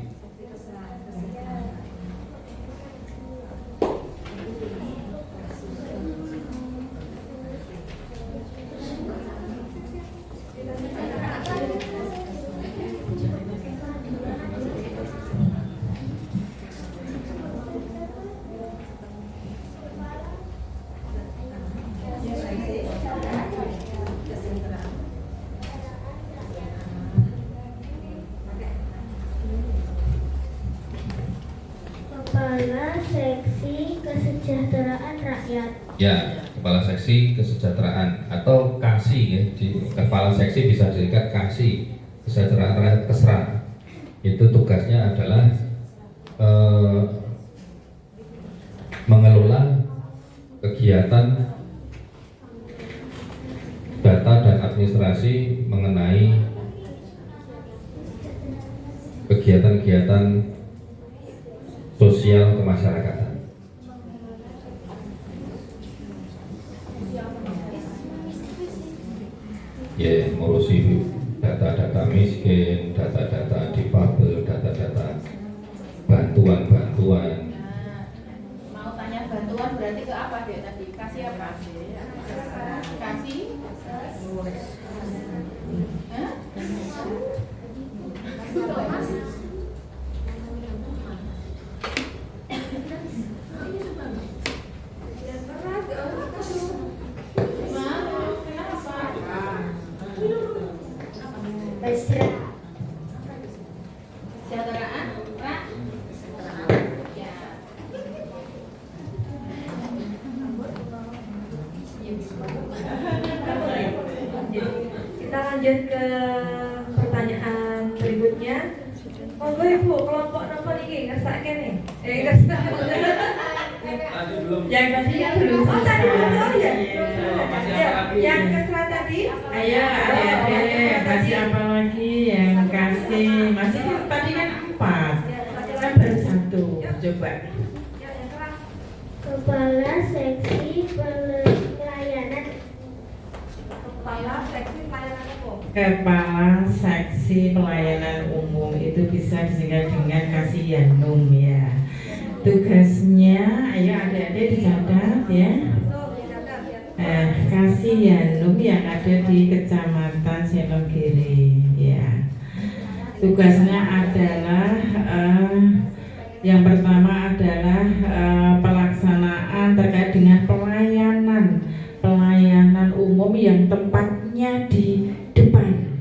Kepala Seksi Kesejahteraan Rakyat. Ya, Kepala Seksi Kesejahteraan atau KASI ya. Kepala Seksi bisa disingkat KASI, Kesejahteraan Rakyat Kesra. Itu tugasnya adalah mengelola kegiatan data dan administrasi mengenai kegiatan-kegiatan sosial kemasyarakatan. Ya, ngurusi data-data miskin, data-data difabel, data-data bantuan-bantuan. Mau tanya bantuan berarti ke apa dia tadi? Kasih apa? Kasih? Hah? Mas? Kesejahteraan, Pak? Ya. Kita lanjut ke pertanyaan berikutnya. Monggo Ibu, kelompok nomor ini ngersake nih. Yang tadi kan belum Oh, tadi belum, oh ya. Masih apa lagi? Yang kesra tadi? Ayo adik-adik, masih apa lagi yang kasih? Masih tadi kan 4, kan baru 1. Coba. Kepala Seksi Pelayanan. Kepala Seksi Pelayanan Umum. Kepala Seksi Pelayanan Umum itu bisa disingkat dengan Kasihanum ya. Tugasnya, ayo adik-adik dicatat ya. Kasihanum yang ada di Kecamatan Selogiri ya. Tugasnya adalah yang pertama adalah pelaksanaan terkait dengan pelayanan umum yang tempatnya di depan.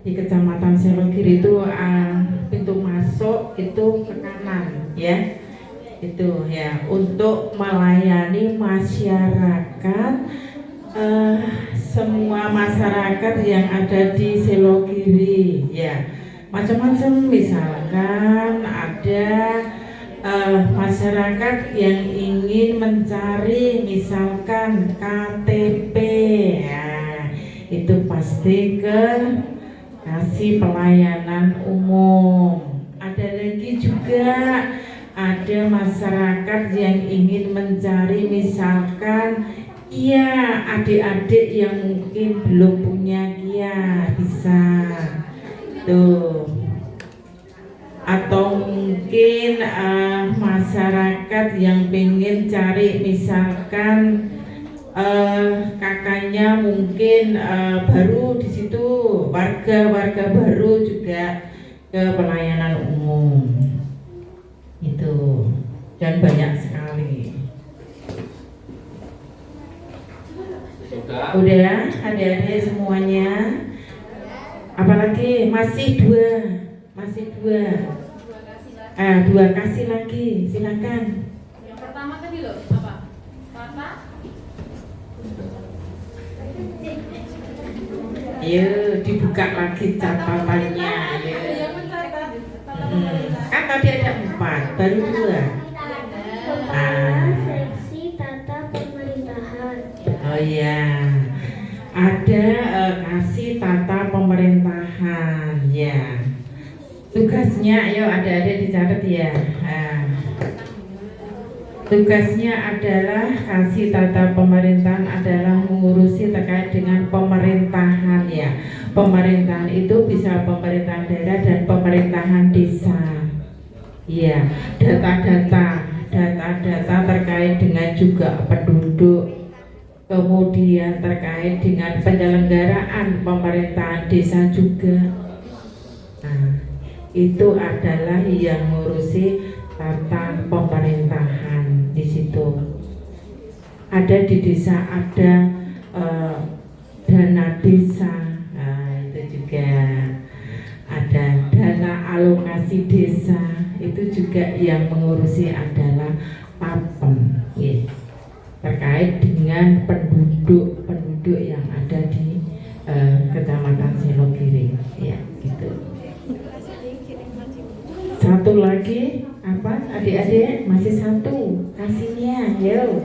Di Kecamatan Selogiri itu pintu masuk itu ke kanan ya. Itu ya, untuk melayani masyarakat, semua masyarakat yang ada di Selogiri ya, macam-macam. Misalkan ada masyarakat yang ingin mencari misalkan KTP ya, itu pasti ke kasih pelayanan umum. Ada lagi juga ada masyarakat yang ingin mencari misalkan Iya, adik-adik yang mungkin belum punya Kia bisa tuh, atau mungkin masyarakat yang pengen cari misalkan kakaknya mungkin baru di situ, warga baru juga ke pelayanan umum itu, dan banyak sekali. Udah adik-adik semuanya, apalagi masih dua, dua kasih lagi, silakan. Yang pertama tadi loh apa? Papa? Ayo dibuka lagi catatannya. Kan tadi ada 4, baru 2. Seksi tata pemerintahan. Oh iya, ada kasih tata pemerintahan ya. Tugasnya, ayo adik-adik dicatat ya. Tugasnya adalah kasih tata pemerintahan adalah mengurusi terkait dengan pemerintahan ya. Pemerintahan itu bisa pemerintahan daerah dan pemerintahan desa. Ya, data-data terkait dengan juga penduduk, kemudian terkait dengan penyelenggaraan pemerintahan desa juga. Nah, itu adalah yang ngurusi tata pemerintahan. Di situ ada di desa ada dana desa, nah, itu juga ada dana alokasi desa, itu juga yang mengurusi adalah Papen ya, terkait dengan penduduk yang ada di Kecamatan Selogiri ya gitu. Satu lagi apa adik-adik, masih satu kasihnya, yo.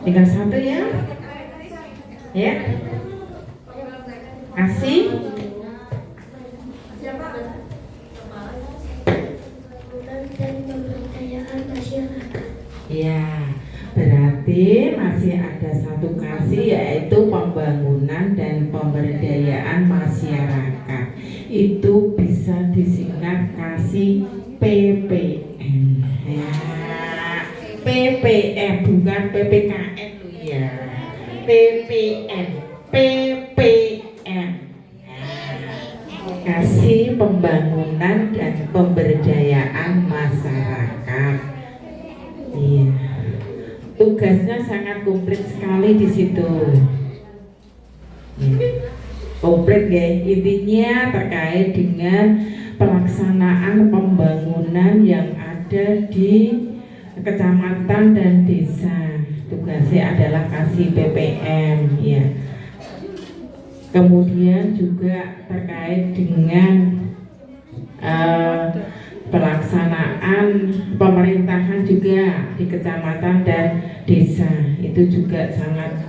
Tinggal satu ya, ya. Kasih. Dan pemberdayaan masyarakat. Ya, berarti masih ada satu kasih, yaitu pembangunan dan pemberdayaan masyarakat. Itu bisa disingkat kasih PPM ya. PPM bukan PPKN loh ya. PPM kasih pembangunan dan pemberdayaan masyarakat. Iya. Tugasnya sangat komplit sekali di situ. Komplit ya, intinya terkait dengan pelaksanaan pembangunan yang ada di kecamatan dan desa. Tugasnya adalah kasih PPM ya. Kemudian juga terkait dengan pelaksanaan pemerintahan juga di kecamatan dan desa, itu juga sangat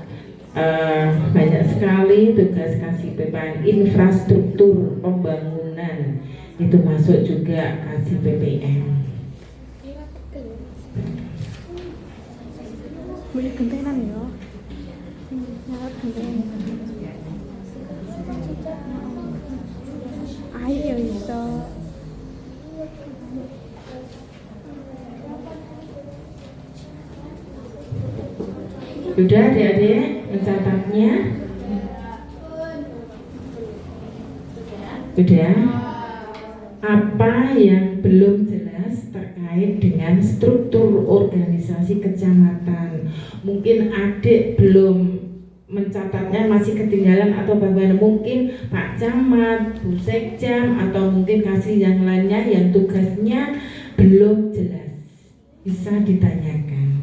banyak sekali tugas kasih PPM. Infrastruktur pembangunan itu masuk juga kasih PPM. Banyak gentenan ya. Ayo iso. Sudah adik-adik mencatatnya? Sudah? Apa yang belum jelas terkait dengan struktur organisasi kecamatan? Mungkin adik belum mencatatnya, masih ketinggalan atau bagaimana? Mungkin Pak Camat, Bu Sekjam, atau mungkin kasih yang lainnya yang tugasnya belum jelas, bisa ditanyakan.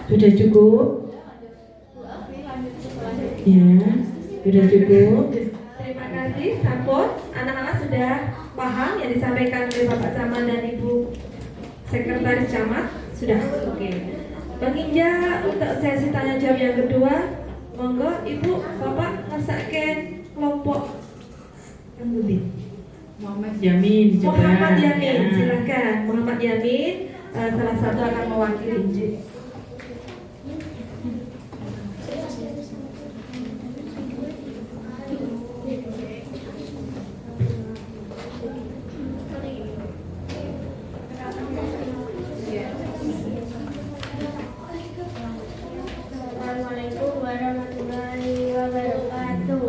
Sudah cukup? Ya, sudah cukup. Terima kasih, Sampot. Anak-anak sudah paham yang disampaikan oleh Bapak Camat dan Ibu Sekretaris Camat? Sudah? Oke. Bang Inja, untuk sesi tanya jawab yang kedua, monggo Ibu, Bapak ngesake kelompok yang lebih. Muhammad Yamin coba. Muhammad Yamin, Ya. silakan. Muhammad Yamin salah satu akan mewakili. Assalamualaikum warahmatullahi wabarakatuh.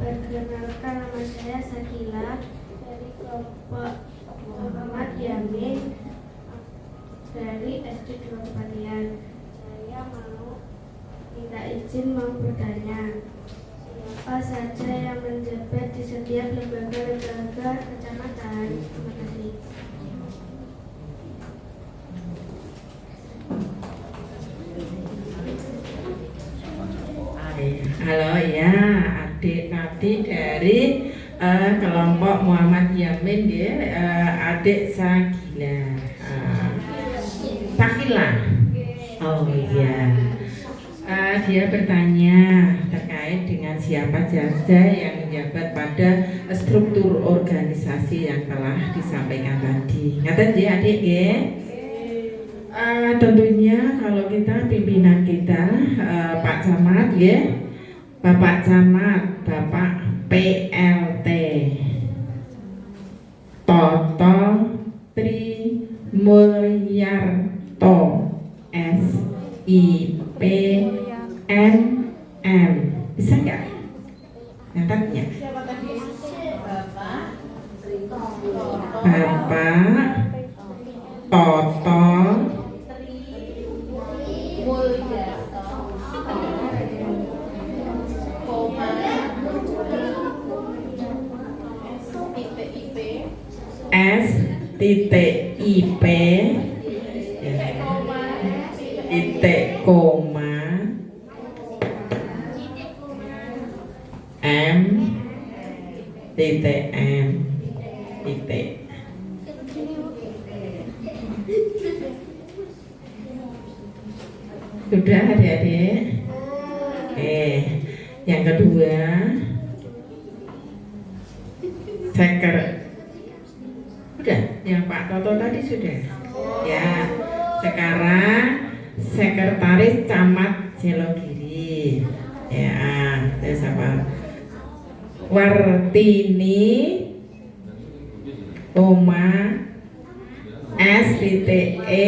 Perkenalkan, nama saya Sakila dari kelompok Muhammad Yamin dari SD Kelopanian. Saya mau minta izin mau bertanya, siapa saja yang menjabat di setiap lembaga kecamatan? Terima kasih. Halo ya, adik tadi dari kelompok Muhammad Yamin ya, adik Sakila. Sakila. Oh iya. Dia bertanya terkait dengan siapa saja yang menjabat pada struktur organisasi yang telah disampaikan tadi. Ngaten ya adik ya. Tentunya kalau kita pimpinan kita Pak Camat ya, Bapak Camat, Bapak PLT Toto Tri Mulyarto SIP NM. Bisa nggak nyatatnya? Bapak Toto STIP titik koma M titik M titik. Sudah adik-adik? Yang kedua seker. Sudah, yang Pak Toto tadi sudah. Ya, sekarang sekretaris Camat Jelogiri. Ya, terus apa? Wartini Oma STE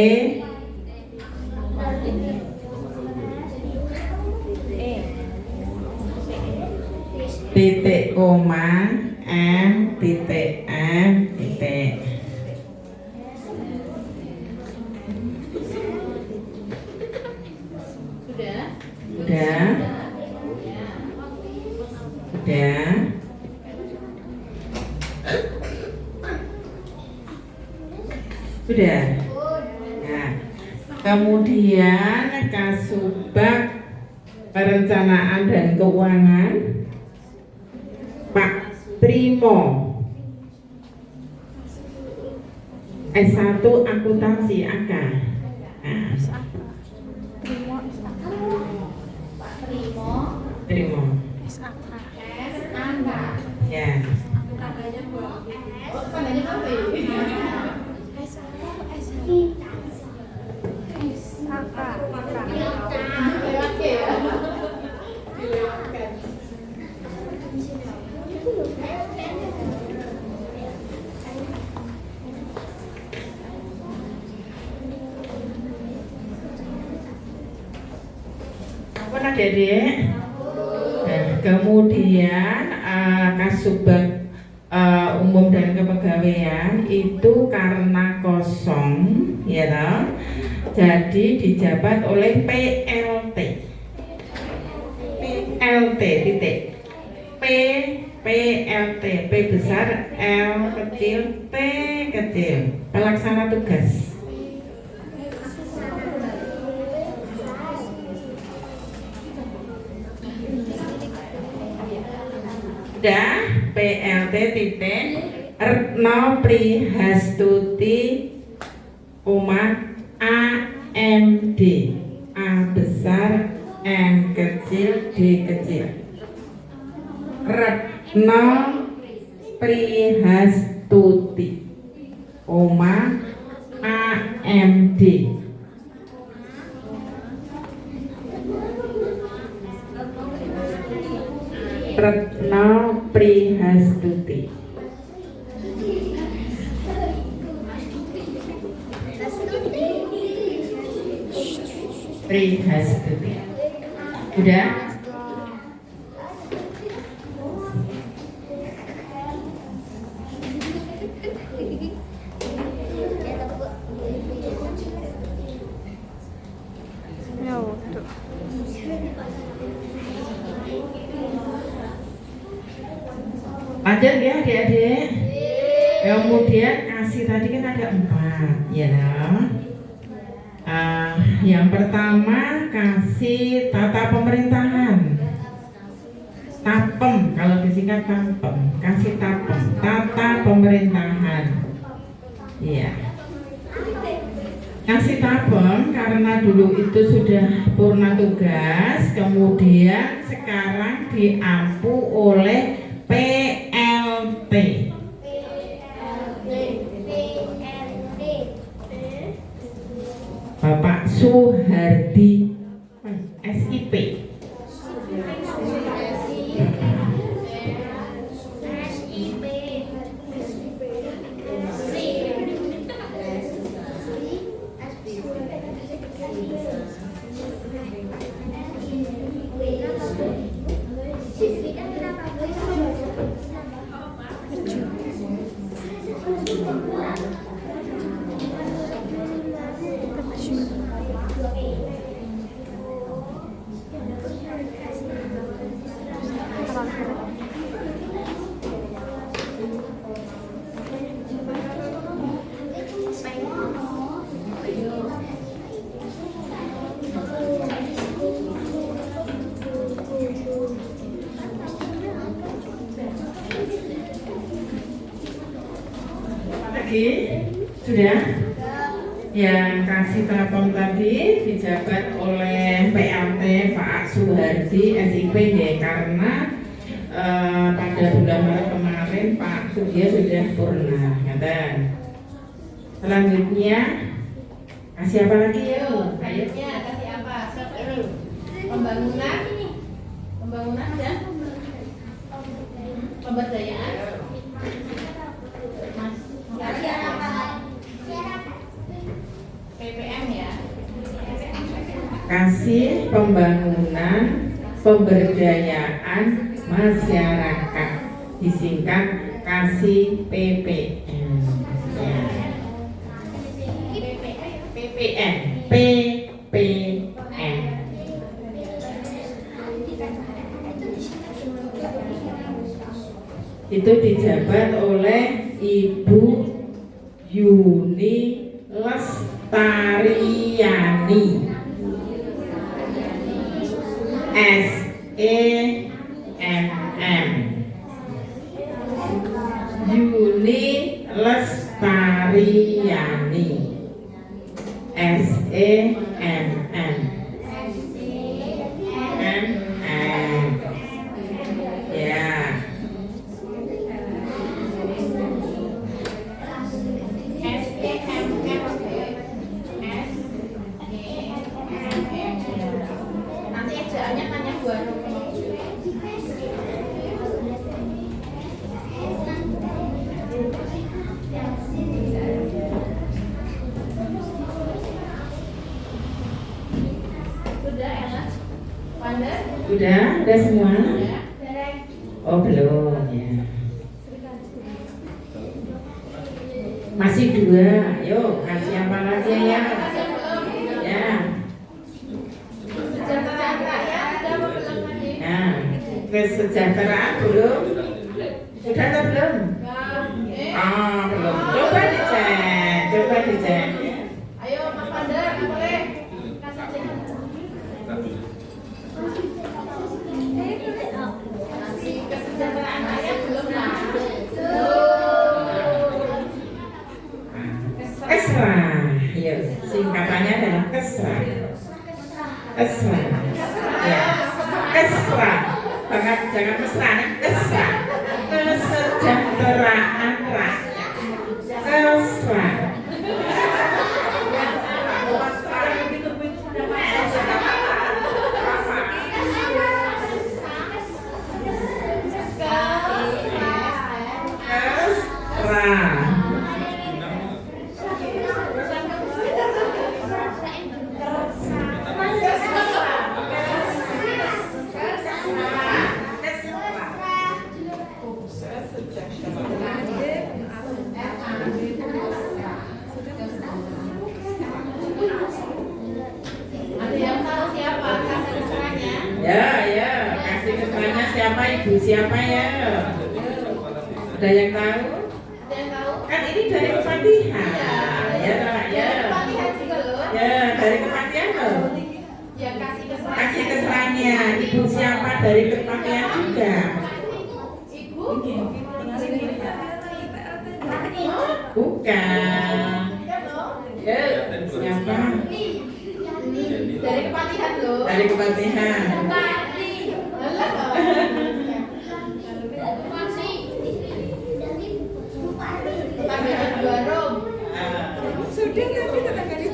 titik koma M titik M titik. Sudah. Nah, kemudian Kasubag Perencanaan dan Keuangan Pak Primo S1 Akuntansi AK. Nah, Primo ya. Apa adik-adik? Nah, kemudian Kasubag Umum dan Kepegawaian itu karena kosong, ya toh, jadi dijabat oleh PLT. PLT titik. PLT, P besar, L kecil, T kecil. Pelaksana tugas. Sudah, PLT titik Retno Prihastuti Uma AMD, A besar, M kecil, D kecil. Retno Prihastuti, AMD. Retno Prihastuti. Prihastuti. Udah? Ya waktu. Lanjut ya adik-adik. Kemudian kasih tadi kan ada 4 ya. Yang pertama kasih tata pemerintahan. Tapem, kalau disingkat tapem, kasih tapem, tata pemerintahan. Iya. Kasih tapem karena dulu itu sudah purna tugas, kemudian sekarang diampu oleh PLT. Bapak Suhardi SIP. Lagi sudah. Yang kasih tapem tadi dijabat oleh PLT Pak Suhardi SIP ya, karena pada bulan Maret kemarin Pak Surya sudah purna. Selanjutnya kasih apa lagi ya? Selanjutnya kasih apa? Pembangunan dan pemberdayaan. Kasih apa? PPM ya. Kasih pembangunan pemberdayaan masyarakat, disingkat kasih PPM. PPM. Itu dijabat oleh Ibu Yuni Lestariani SEMM. Yuni Lestariani SEMM. Ya. Nanti ejaannya hanya 2 huruf. Sudah enak? Wanda? Udah semua? Sudah? Oh belum ya. Masih 2. Yuk kasih apa lagi ya? Ya. Kesejahteraan rakyat sudah apa belum tadi? Nah, kesejahteraan belum? Sudah atau belum? Belum. Coba dicek. Ayo Mas Wanda, boleh kasih cek. Kasih kesejahteraan rakyat belum lah? Kesra. Ya, singkatannya adalah kesra. Ya. Kesra. Karena jangan mesra, kesejahteraan rakyat. Kesra. Ada yang tahu siapa kasih kesannya? Ya, kasih keterangannya siapa, ibu siapa ya? Ada yang tahu? Ada yang tahu? Kan ini dari Kepatihan. Ya, ya. Kepatihan juga loh. Ya, dari Kepatihan loh. Ya kasih kesannya. Kasih keterangannya, ibu siapa dari Kepatihan juga. Ibu? Bukan. Ya, siapa? Dari Kepatihan loh. Dari Kepatihan. Tetangga di Barong. Sudah tapi tetangga di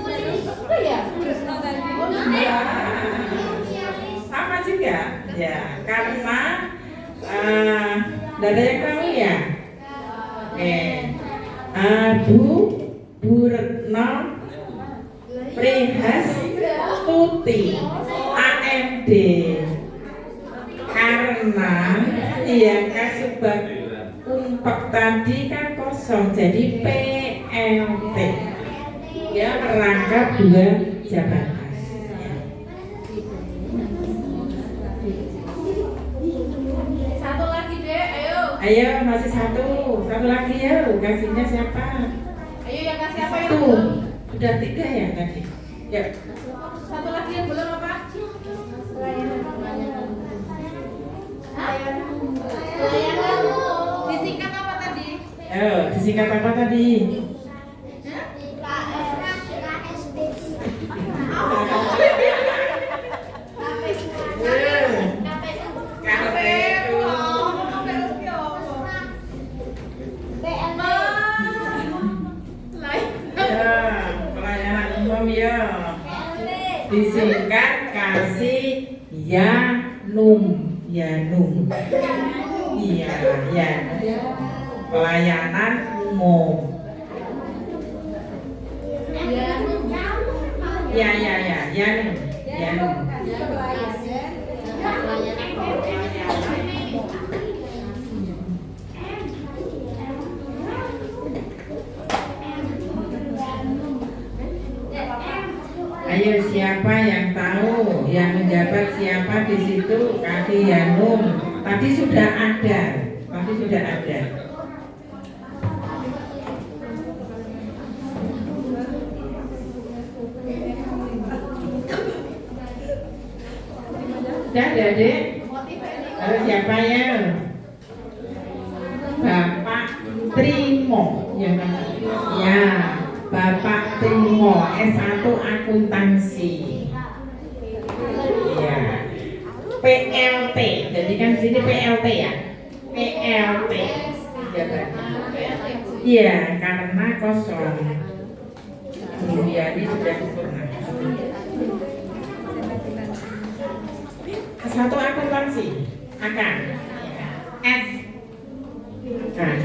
Oh ya? Sama juga. Ya, karena ada yang tahu ya. Oke. Bu Retno Prihastuti AMD. Karena yang kasubag umpek tadi kan kosong, jadi PLT. Ya, merangkap 2 jabatan. Satu lagi deh, ayo. Ayo, masih satu lagi ya. Kasihnya siapa? Ayo yang kasih apa yang Tuh, belum? sudah 3 ya tadi. Ya. Satu lagi yang belum apa? Pelayanan. Disingkat apa tadi? Ayo, disingkat apa tadi? Pelayanan umum ya. Disingkat kasih Yanum. Iya, ya. Pelayanan umum. Ya, Yanum. Ayo, siapa yang tahu yang menjabat siapa di situ? Kasih Yanum. Tadi sudah ada. Sudah ada, Dek? Lalu siapa ya? Bapak Trimo. Ya, Bapak Trimo S1 akuntansi. Ya. PLT. Jadi kan di sini PLT ya. PLT. Iya, karena kosong. Bu Yadi sudah sempurna. Satu akuntansi akan S akan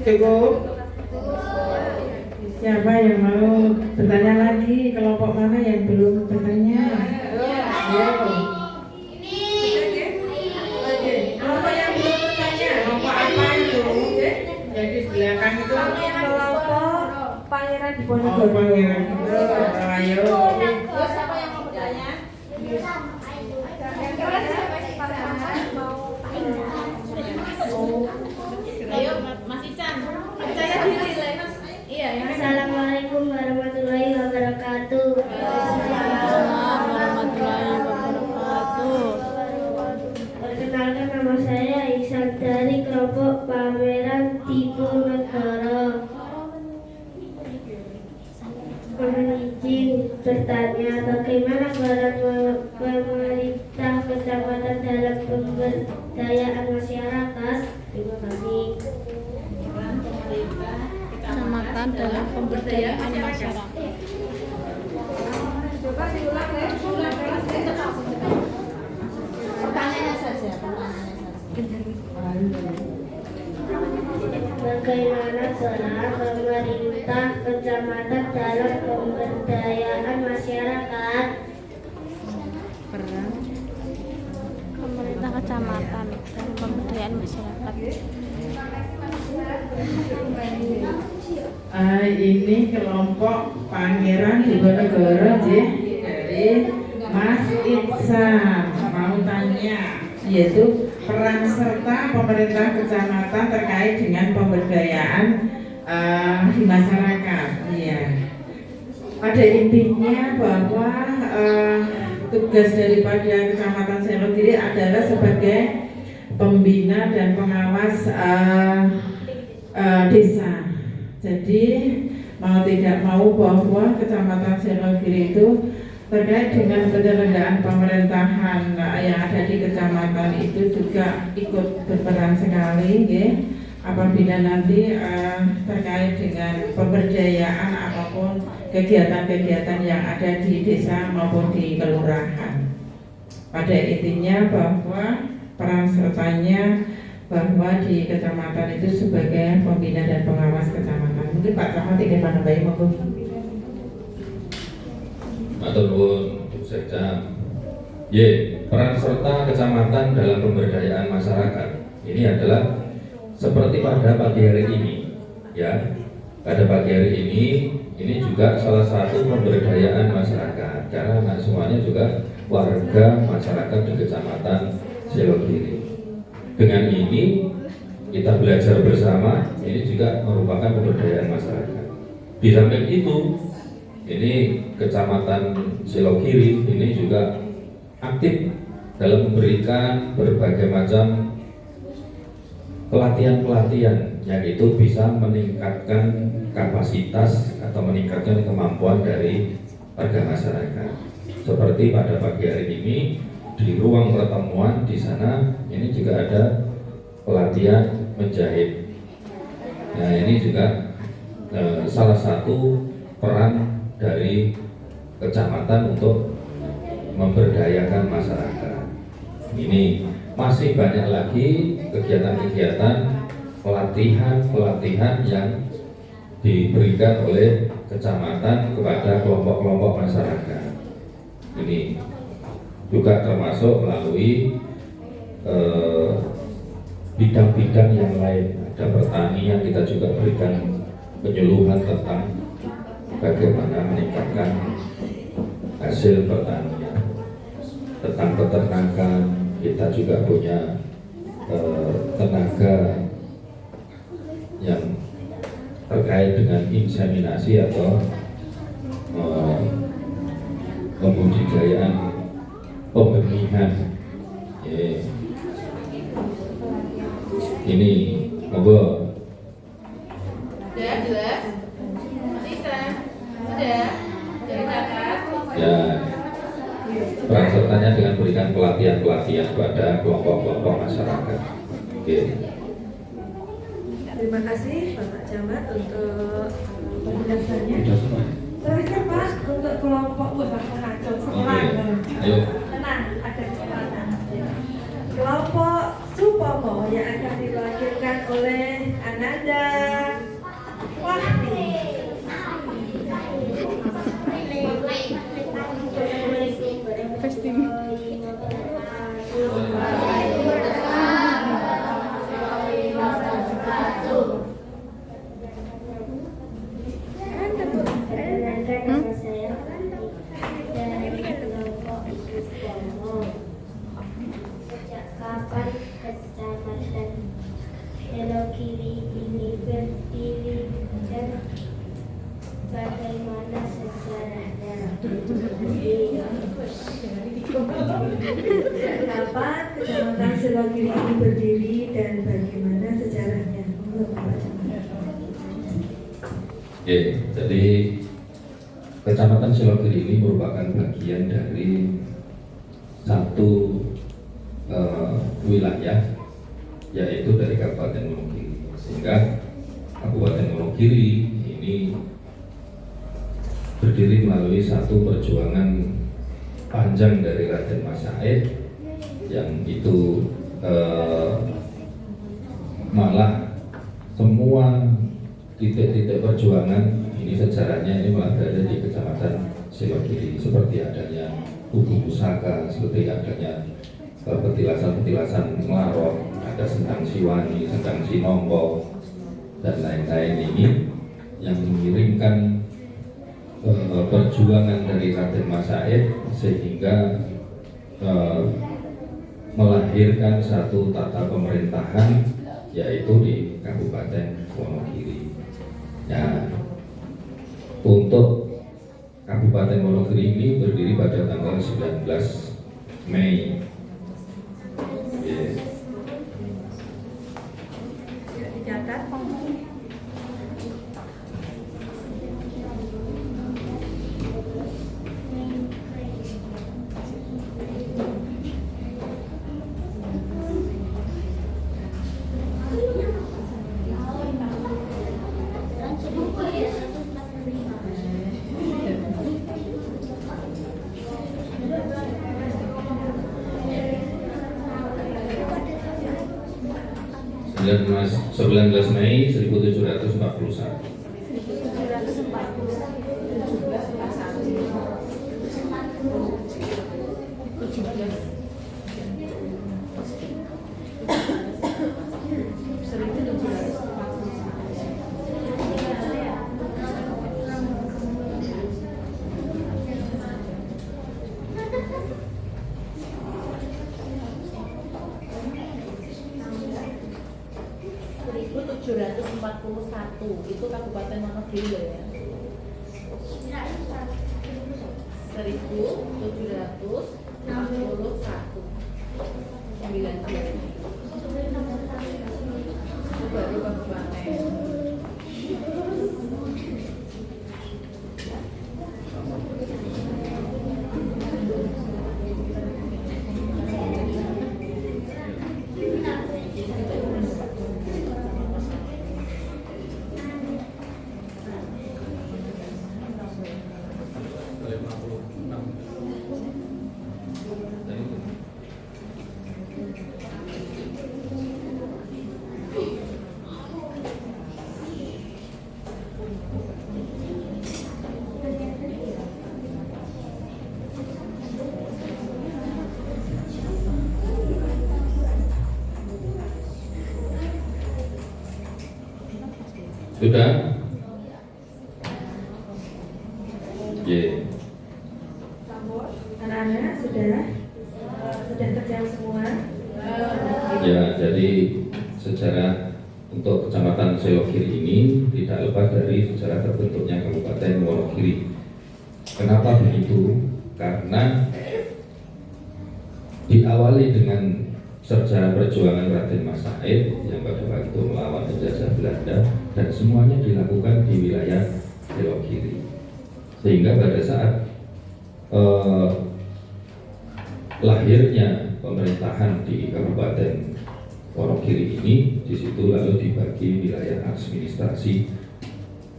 Cukup? Siapa yang mau bertanya lagi? Kelompok mana yang belum bertanya? Ayo. Oke, kelompok yang belum bertanya. Kelompok apa itu? Jadi di belakang itu. Kelompok Pangeran Oh, Diponegoro. Pangeran. Ayo. Terus siapa yang mau bertanya? Ayo, Mas Ican. Percaya diri, Mas. Iya, ya. Assalamualaikum warahmatullahi wabarakatuh. Waalaikumsalam warahmatullahi wabarakatuh. Perkenalkan, nama saya Ihsan dari kelompok Pangeran Diponegoro. Mohon izin bertanya, bagaimana peran pemerintah kecamatan dalam pemberdayaan masyarakat? Terima kasih. Kecamatan dalam pemberdayaan masyarakat. Pertanyaannya saja. Bagaimana peran pemerintah kecamatan dalam pemberdayaan masyarakat? Peran pemerintah kecamatan dalam pemberdayaan masyarakat. Ini kelompok Pangeran Diponegoro dari Mas Iksan mau tanya, yaitu peran serta pemerintah kecamatan terkait dengan pemberdayaan di masyarakat. Iya. Pada intinya bahwa tugas daripada Kecamatan Selogiri adalah sebagai pembina dan pengawas desa. Jadi mau tidak mau bahwa Kecamatan Selogiri itu terkait dengan penyelenggaraan pemerintahan yang ada di kecamatan itu juga ikut berperan sekali, ya. Apabila nanti terkait dengan pemberdayaan apapun kegiatan-kegiatan yang ada di desa maupun di kelurahan. Pada intinya bahwa peran sertanya bahwa di kecamatan itu sebagai pembina dan pengawas kecamatan. Mungkin Pak Camat ingin menambahi, monggo. Matur nuwun Bu Sekda. Peran serta kecamatan dalam pemberdayaan masyarakat ini adalah seperti pada pagi hari ini, ya. Pada pagi hari ini juga salah satu pemberdayaan masyarakat karena semuanya juga warga masyarakat di Kecamatan Selogiri. Dengan ini kita belajar bersama, ini juga merupakan pemberdayaan masyarakat. Di samping itu, ini Kecamatan Selogiri ini juga aktif dalam memberikan berbagai macam pelatihan-pelatihan yang itu bisa meningkatkan kapasitas atau meningkatkan kemampuan dari warga masyarakat. Seperti pada pagi hari ini di ruang pertemuan di sana ini juga ada pelatihan menjahit. Nah, ini juga salah satu peran dari kecamatan untuk memberdayakan masyarakat. Ini masih banyak lagi kegiatan-kegiatan pelatihan yang diberikan oleh kecamatan kepada kelompok-kelompok masyarakat. Ini juga termasuk melalui bidang-bidang yang lain. Ada pertanian, kita juga berikan penyuluhan tentang bagaimana meningkatkan hasil pertanian. Tentang peternakan, kita juga punya tenaga yang terkait dengan inseminasi atau pembudidayaan pembenihan. Ini monggo. Sudah jelas? Masih bisa? Sudah? Dari kakak? Ya, peran sertanya dengan berikan pelatihan-pelatihan pada kelompok-kelompok masyarakat. Oke. Terima kasih Bapak Camat untuk penjelasannya. Sudah semua. Terakhir Pak untuk kelompok kacau sekolah. Ayo. Tenang, ada kesempatan. Kelompok Supomo yang akan diwakilkan oleh Ananda Kapan Kecamatan Selogiri ini berdiri dan bagaimana sejarahnya? Pak Camat. Oke, jadi Kecamatan Selogiri ini merupakan bagian dari satu wilayah, yaitu dari Kabupaten Wonogiri. Sehingga Kabupaten Wonogiri ini berdiri melalui satu perjuangan panjang dari Raden Mas Said, yang itu malah semua titik-titik perjuangan ini sejarahnya ini malah berada di Kecamatan Selogiri, seperti adanya Kubu Pusaka, seperti adanya petilasan-petilasan Nglarok, ada Sendang Siwani, Sendang Sinompo, dan lain-lain ini yang mengiringkan perjuangan dari Raden Mas Said sehingga melahirkan satu tata pemerintahan, yaitu di Kabupaten Wonogiri. Nah, untuk Kabupaten Wonogiri ini berdiri pada tanggal 19 Mei. Dicatat. 19 Mei 1741. Itu Kabupaten Wonogiri ya. 1941. Baru kabupaten. Sudah? Anak-anak sudah terjawab semua. Ya, jadi sejarah untuk Kecamatan Selogiri ini tidak lepas dari sejarah terbentuknya Kabupaten Wonogiri. Kenapa begitu? Karena diawali dengan sejarah perjuangan Raden Mas Said yang pada waktu itu melawan penjajah Belanda, dan semuanya dilakukan di wilayah Selogiri. Sehingga pada saat lahirnya pemerintahan di Kabupaten Wonogiri ini, di situ lalu dibagi wilayah administrasi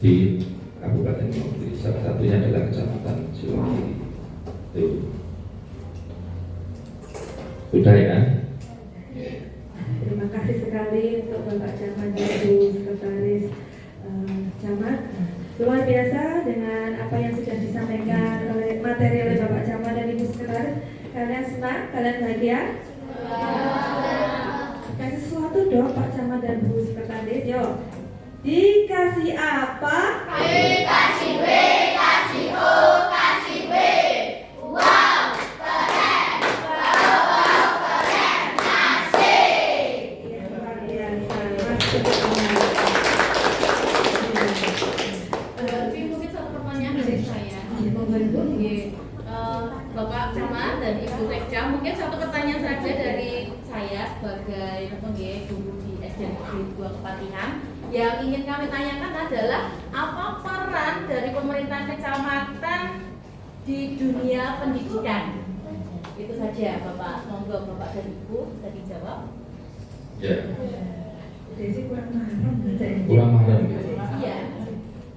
di Kabupaten Wonogiri. Salah satunya adalah Kecamatan Selogiri. Sudah ya? Terima kasih sekali untuk Bapak Camat dan Bu Sekretaris Camat. Luar biasa dengan apa yang sudah disampaikan oleh materi oleh Bapak Camat dan Ibu Sekretaris. Kalian senang? Kalian bahagia? Kasih sesuatu dong Pak Camat dan Bu Sekretaris. Yo, dikasih apa? Dikasih B, kasih O, kasih B. Wow, keren. Wow, keren. Asik. Ya, luar biasa. Masuk. Tapi mungkin satu pertanyaan dari saya. Membantu. di dua kepatihan. Yang ingin kami tanyakan adalah apa peran dari pemerintahan kecamatan di dunia pendidikan? Itu saja Bapak, monggo Bapak dan Ibu bisa dijawab. Ya. Desi kurang paham Kurang paham gitu. Iya.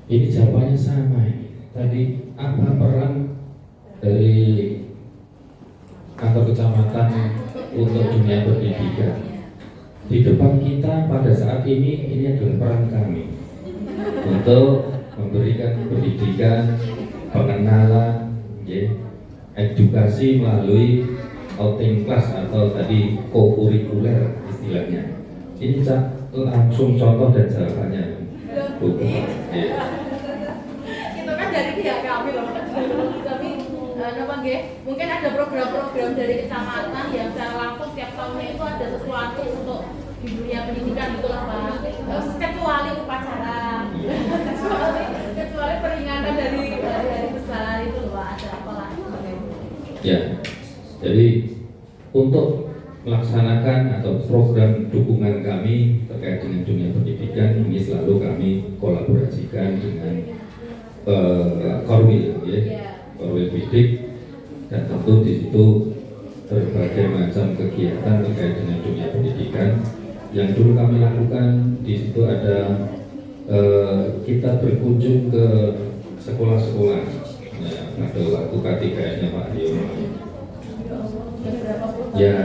Ini jawabannya sama ini. Tadi apa peran dari kantor kecamatan untuk dunia pendidikan? Di depan kita pada saat ini adalah peran kami untuk memberikan pendidikan, pengenalan, ya, edukasi melalui outing class atau tadi co-kurikuler istilahnya. Ini langsung contoh dan jawabannya. Bukan. Ya. Itu kan dari pihak kami loh. Tapi apa nggih? Mungkin ada program-program dari kecamatan yang secara langsung tiap tahunnya itu ada sesuatu untuk di dunia pendidikan itu lah Pak. Kecuali upacara, kecuali peringatan dari hari besar itu loh Pak. Ada apa lagi? Ya, jadi untuk melaksanakan atau program dukungan kami terkait dengan dunia pendidikan ini selalu kami kolaborasikan dengan Korwil, ya, Korwil Bidik, dan tentu di situ berbagai macam kegiatan terkait dengan dunia pendidikan yang dulu kami lakukan. Di situ ada kita berkunjung ke sekolah-sekolah. Ya, pada waktu K3S-nya Pak Rio. Ya,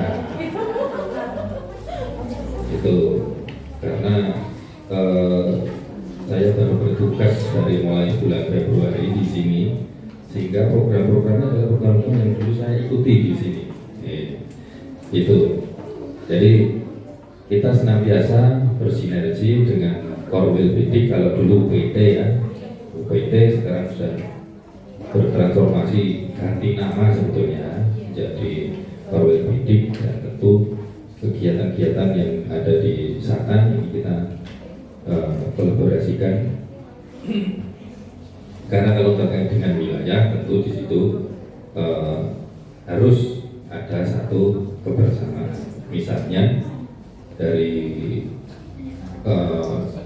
itu karena saya baru bertugas dari mulai bulan Februari di sini, sehingga program-programnya adalah program-program yang dulu saya ikuti di sini. Itu, jadi kita senantiasa bersinergi dengan Korwil Bidik. Kalau dulu UPT ya, UPT sekarang sudah bertransformasi ganti nama sebetulnya jadi Korwil Bidik, dan tentu kegiatan-kegiatan yang ada di sana ini kita kolaborasikan. Karena kalau terkait dengan wilayah tentu di situ harus ada satu kebersamaan. Misalnya dari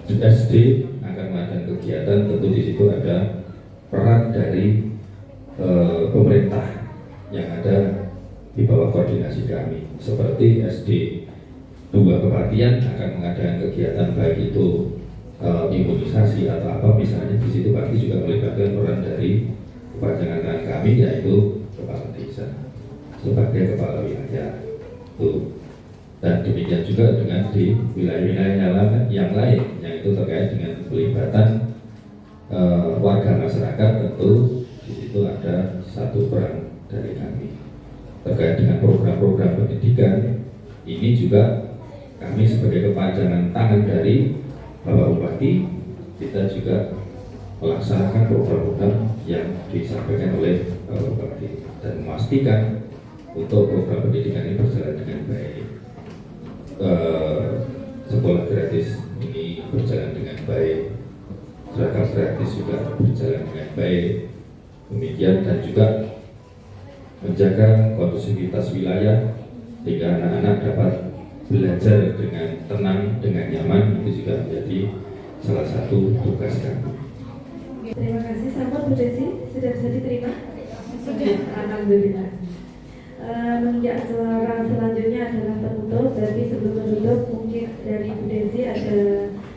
SD akan mengadakan kegiatan, tentu di situ ada peran dari pemerintah yang ada di bawah koordinasi kami. Seperti SD 2 Kepatihan akan mengadakan kegiatan baik itu imunisasi atau apa misalnya, di situ pasti juga melibatkan peran dari kepanjangan kami yaitu kepala desa sebagai kepala wilayah. Dan demikian juga dengan di wilayah-wilayah yang lain yang itu terkait dengan pelibatan warga masyarakat. Tentu di situ ada satu peran dari kami terkait dengan program-program pendidikan. Ini juga kami sebagai kepanjangan tangan dari Bapak Bupati, kita juga melaksanakan program-program yang disampaikan oleh Bapak Bupati dan memastikan untuk program pendidikan ini berjalan dengan baik. Sekolah gratis ini berjalan dengan baik, seragam gratis juga berjalan dengan baik. Demikian, dan juga menjaga kondusivitas wilayah sehingga anak-anak dapat belajar dengan tenang, dengan nyaman. Itu juga menjadi salah satu tugas kami. Terima kasih. Sama Bu Desi, sudah bisa diterima? Sudah. Alhamdulillah. Menginjak suara selanjutnya adalah penutup. Tapi sebelum menutup, mungkin dari Bu Desi ada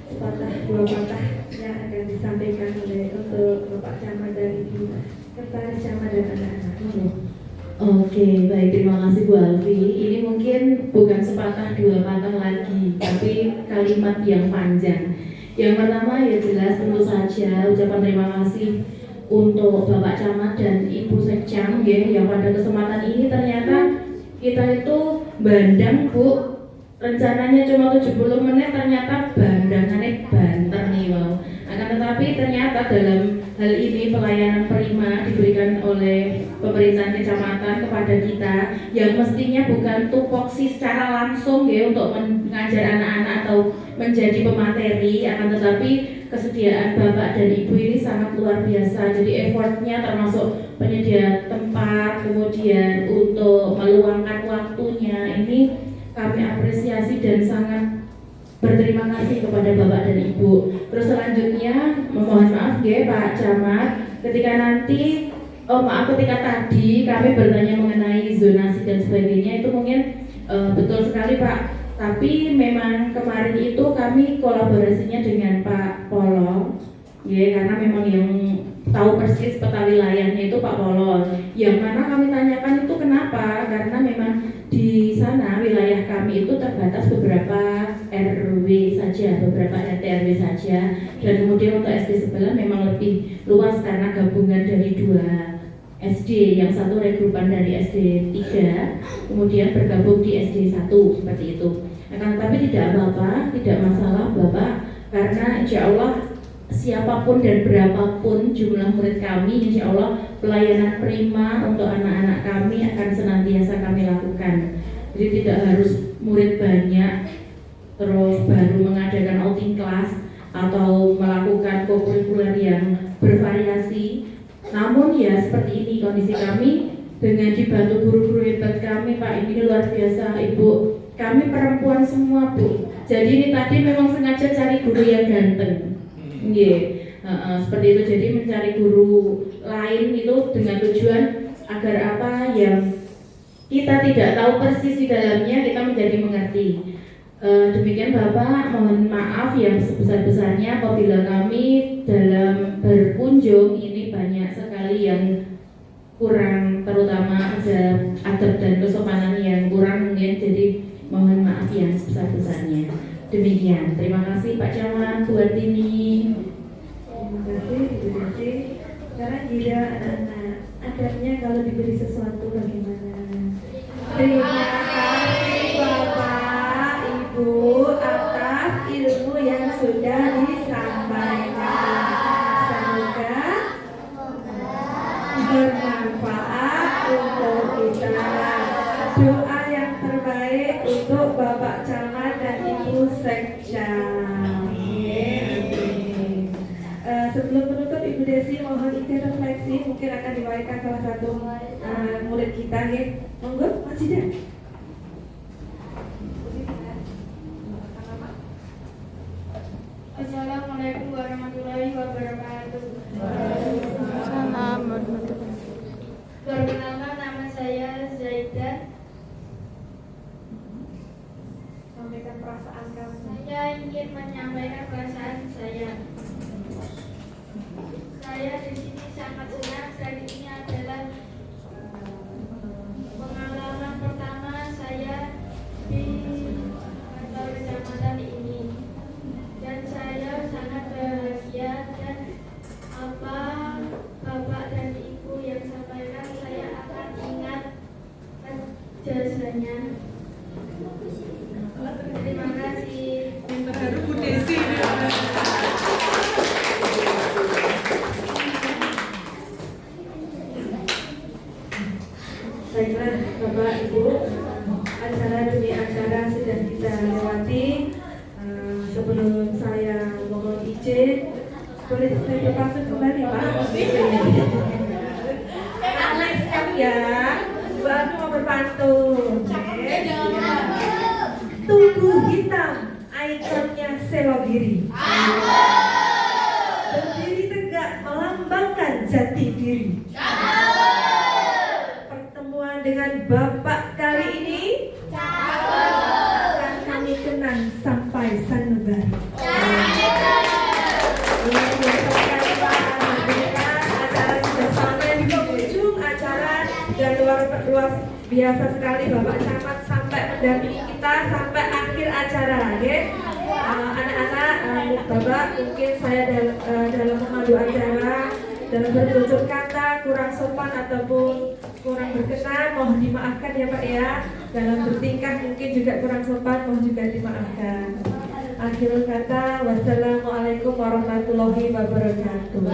sepatah dua patah yang akan disampaikan untuk Bapak Camat dari Ibu Sekretaris Camat dan anak-anak. Oke, baik, terima kasih Bu Alfi. Ini mungkin bukan sepatah dua patah lagi, tapi kalimat yang panjang. Yang pertama ya jelas tentu saja ucapan terima kasih untuk Bapak Camat dan Ibu Sekcam ya, yang pada kesempatan ini ternyata kita itu bandang Bu. Rencananya cuma 70 menit, ternyata bandangannya banter nih wow. Akan tetapi ternyata dalam hal ini pelayanan prima diberikan oleh pemerintahan kecamatan kepada kita yang mestinya bukan tupoksi secara langsung ya untuk mengajar anak-anak atau menjadi pemateri, akan tetapi kesediaan Bapak dan Ibu ini sangat luar biasa. Jadi effortnya termasuk penyediaan tempat, kemudian untuk meluangkan waktunya, ini kami apresiasi dan sangat berterima kasih kepada Bapak dan Ibu. Terus selanjutnya mohon maaf ya Pak Camat, ketika nanti ketika tadi kami bertanya mengenai zonasi dan sebagainya itu mungkin betul sekali Pak. Tapi memang kemarin itu kami kolaborasinya dengan Pak Polo, ya karena memang yang tahu persis peta wilayahnya itu Pak Polo. Yang mana kami tanyakan itu kenapa? Karena memang di sana wilayah kami itu terbatas beberapa RW saja, beberapa RT RW saja, dan kemudian untuk SD sebelah memang lebih luas karena gabungan dari 2 SD, yang satu regrupan dari SD 3, kemudian bergabung di SD 1, seperti itu. Akan tetapi tidak apa-apa, tidak masalah Bapak, karena insya Allah siapapun dan berapapun jumlah murid kami, insya Allah pelayanan prima untuk anak-anak kami akan senantiasa kami lakukan. Jadi tidak harus murid banyak, terus baru mengadakan outing class atau melakukan kokurikuler yang bervariasi. Namun ya seperti ini kondisi kami dengan dibantu guru-guru hebat kami Pak, ini luar biasa Ibu. Kami perempuan semua Bu. Jadi ini tadi memang sengaja cari guru yang ganteng. Seperti itu. Jadi mencari guru lain itu dengan tujuan agar apa yang kita tidak tahu persis di dalamnya kita menjadi mengerti. Demikian Bapak, mohon maaf yang sebesar-besarnya apabila kami dalam berkunjung ini banyak sekali yang kurang, terutama ada adab dan kesopanan yang kurang mungkin, jadi mohon maaf yang sebesar-besarnya. Demikian, terima kasih Pak Camat, Bu Artini. Terima kasih Ibu Desi. Sekarang gila anak-anak, adabnya kalau diberi sesuatu bagaimana? Terima kasih Bapak Ibu atas ilmu yang sudah disampaikan. Semoga bermanfaat untuk kita. Doa yang terbaik untuk Bapak Camat dan Ibu Sekja. Sebelum menutup Ibu Desi mohon izin refleksi, mungkin akan diwakilkan salah satu murid kita ya. Monggo Mas Jidan. Assalamualaikum warahmatullahi wabarakatuh. Salam warahmatullahi. Perkenalkan, nama saya Zaidah. Sampaikan perasaan kamu. Saya ingin menyampaikan perasaan saya. Saya di sini sangat senang. Dan ini adalah pengalaman pertama saya di kantor kecamatan ini. Dan saya sangat bahagia dan apa Bapak dan Ibu yang sampaikan saya akan ingat jasanya. Terima kasih. Yang terharu Bu Desi. Baiklah Bapak Ibu, acara demi acara sudah kita lewati. Sebelum saya mohon izin, boleh saya berpantun kembali Pak? Alex ya, Bu Anu mau berpantun. Tubuh hitam, ikonnya Selogiri. Berdiri tegak melambangkan jati diri. Pertemuan dengan Bapak kali ini akan kami kenang sampai sanubari. Acara sudah sampai di penghujung acara dan luar biasa sekali Bapak Camat sampai mendampingi kita sampai akhir acara, ya. Anak-anak, Bapak, mungkin saya dalam memandu acara dalam bertutur kata kurang sopan ataupun kurang berkenan, mohon dimaafkan ya Pak ya. Dalam bertingkah mungkin juga kurang sopan, mohon juga dimaafkan. Akhirul kata, wassalamualaikum warahmatullahi wabarakatuh.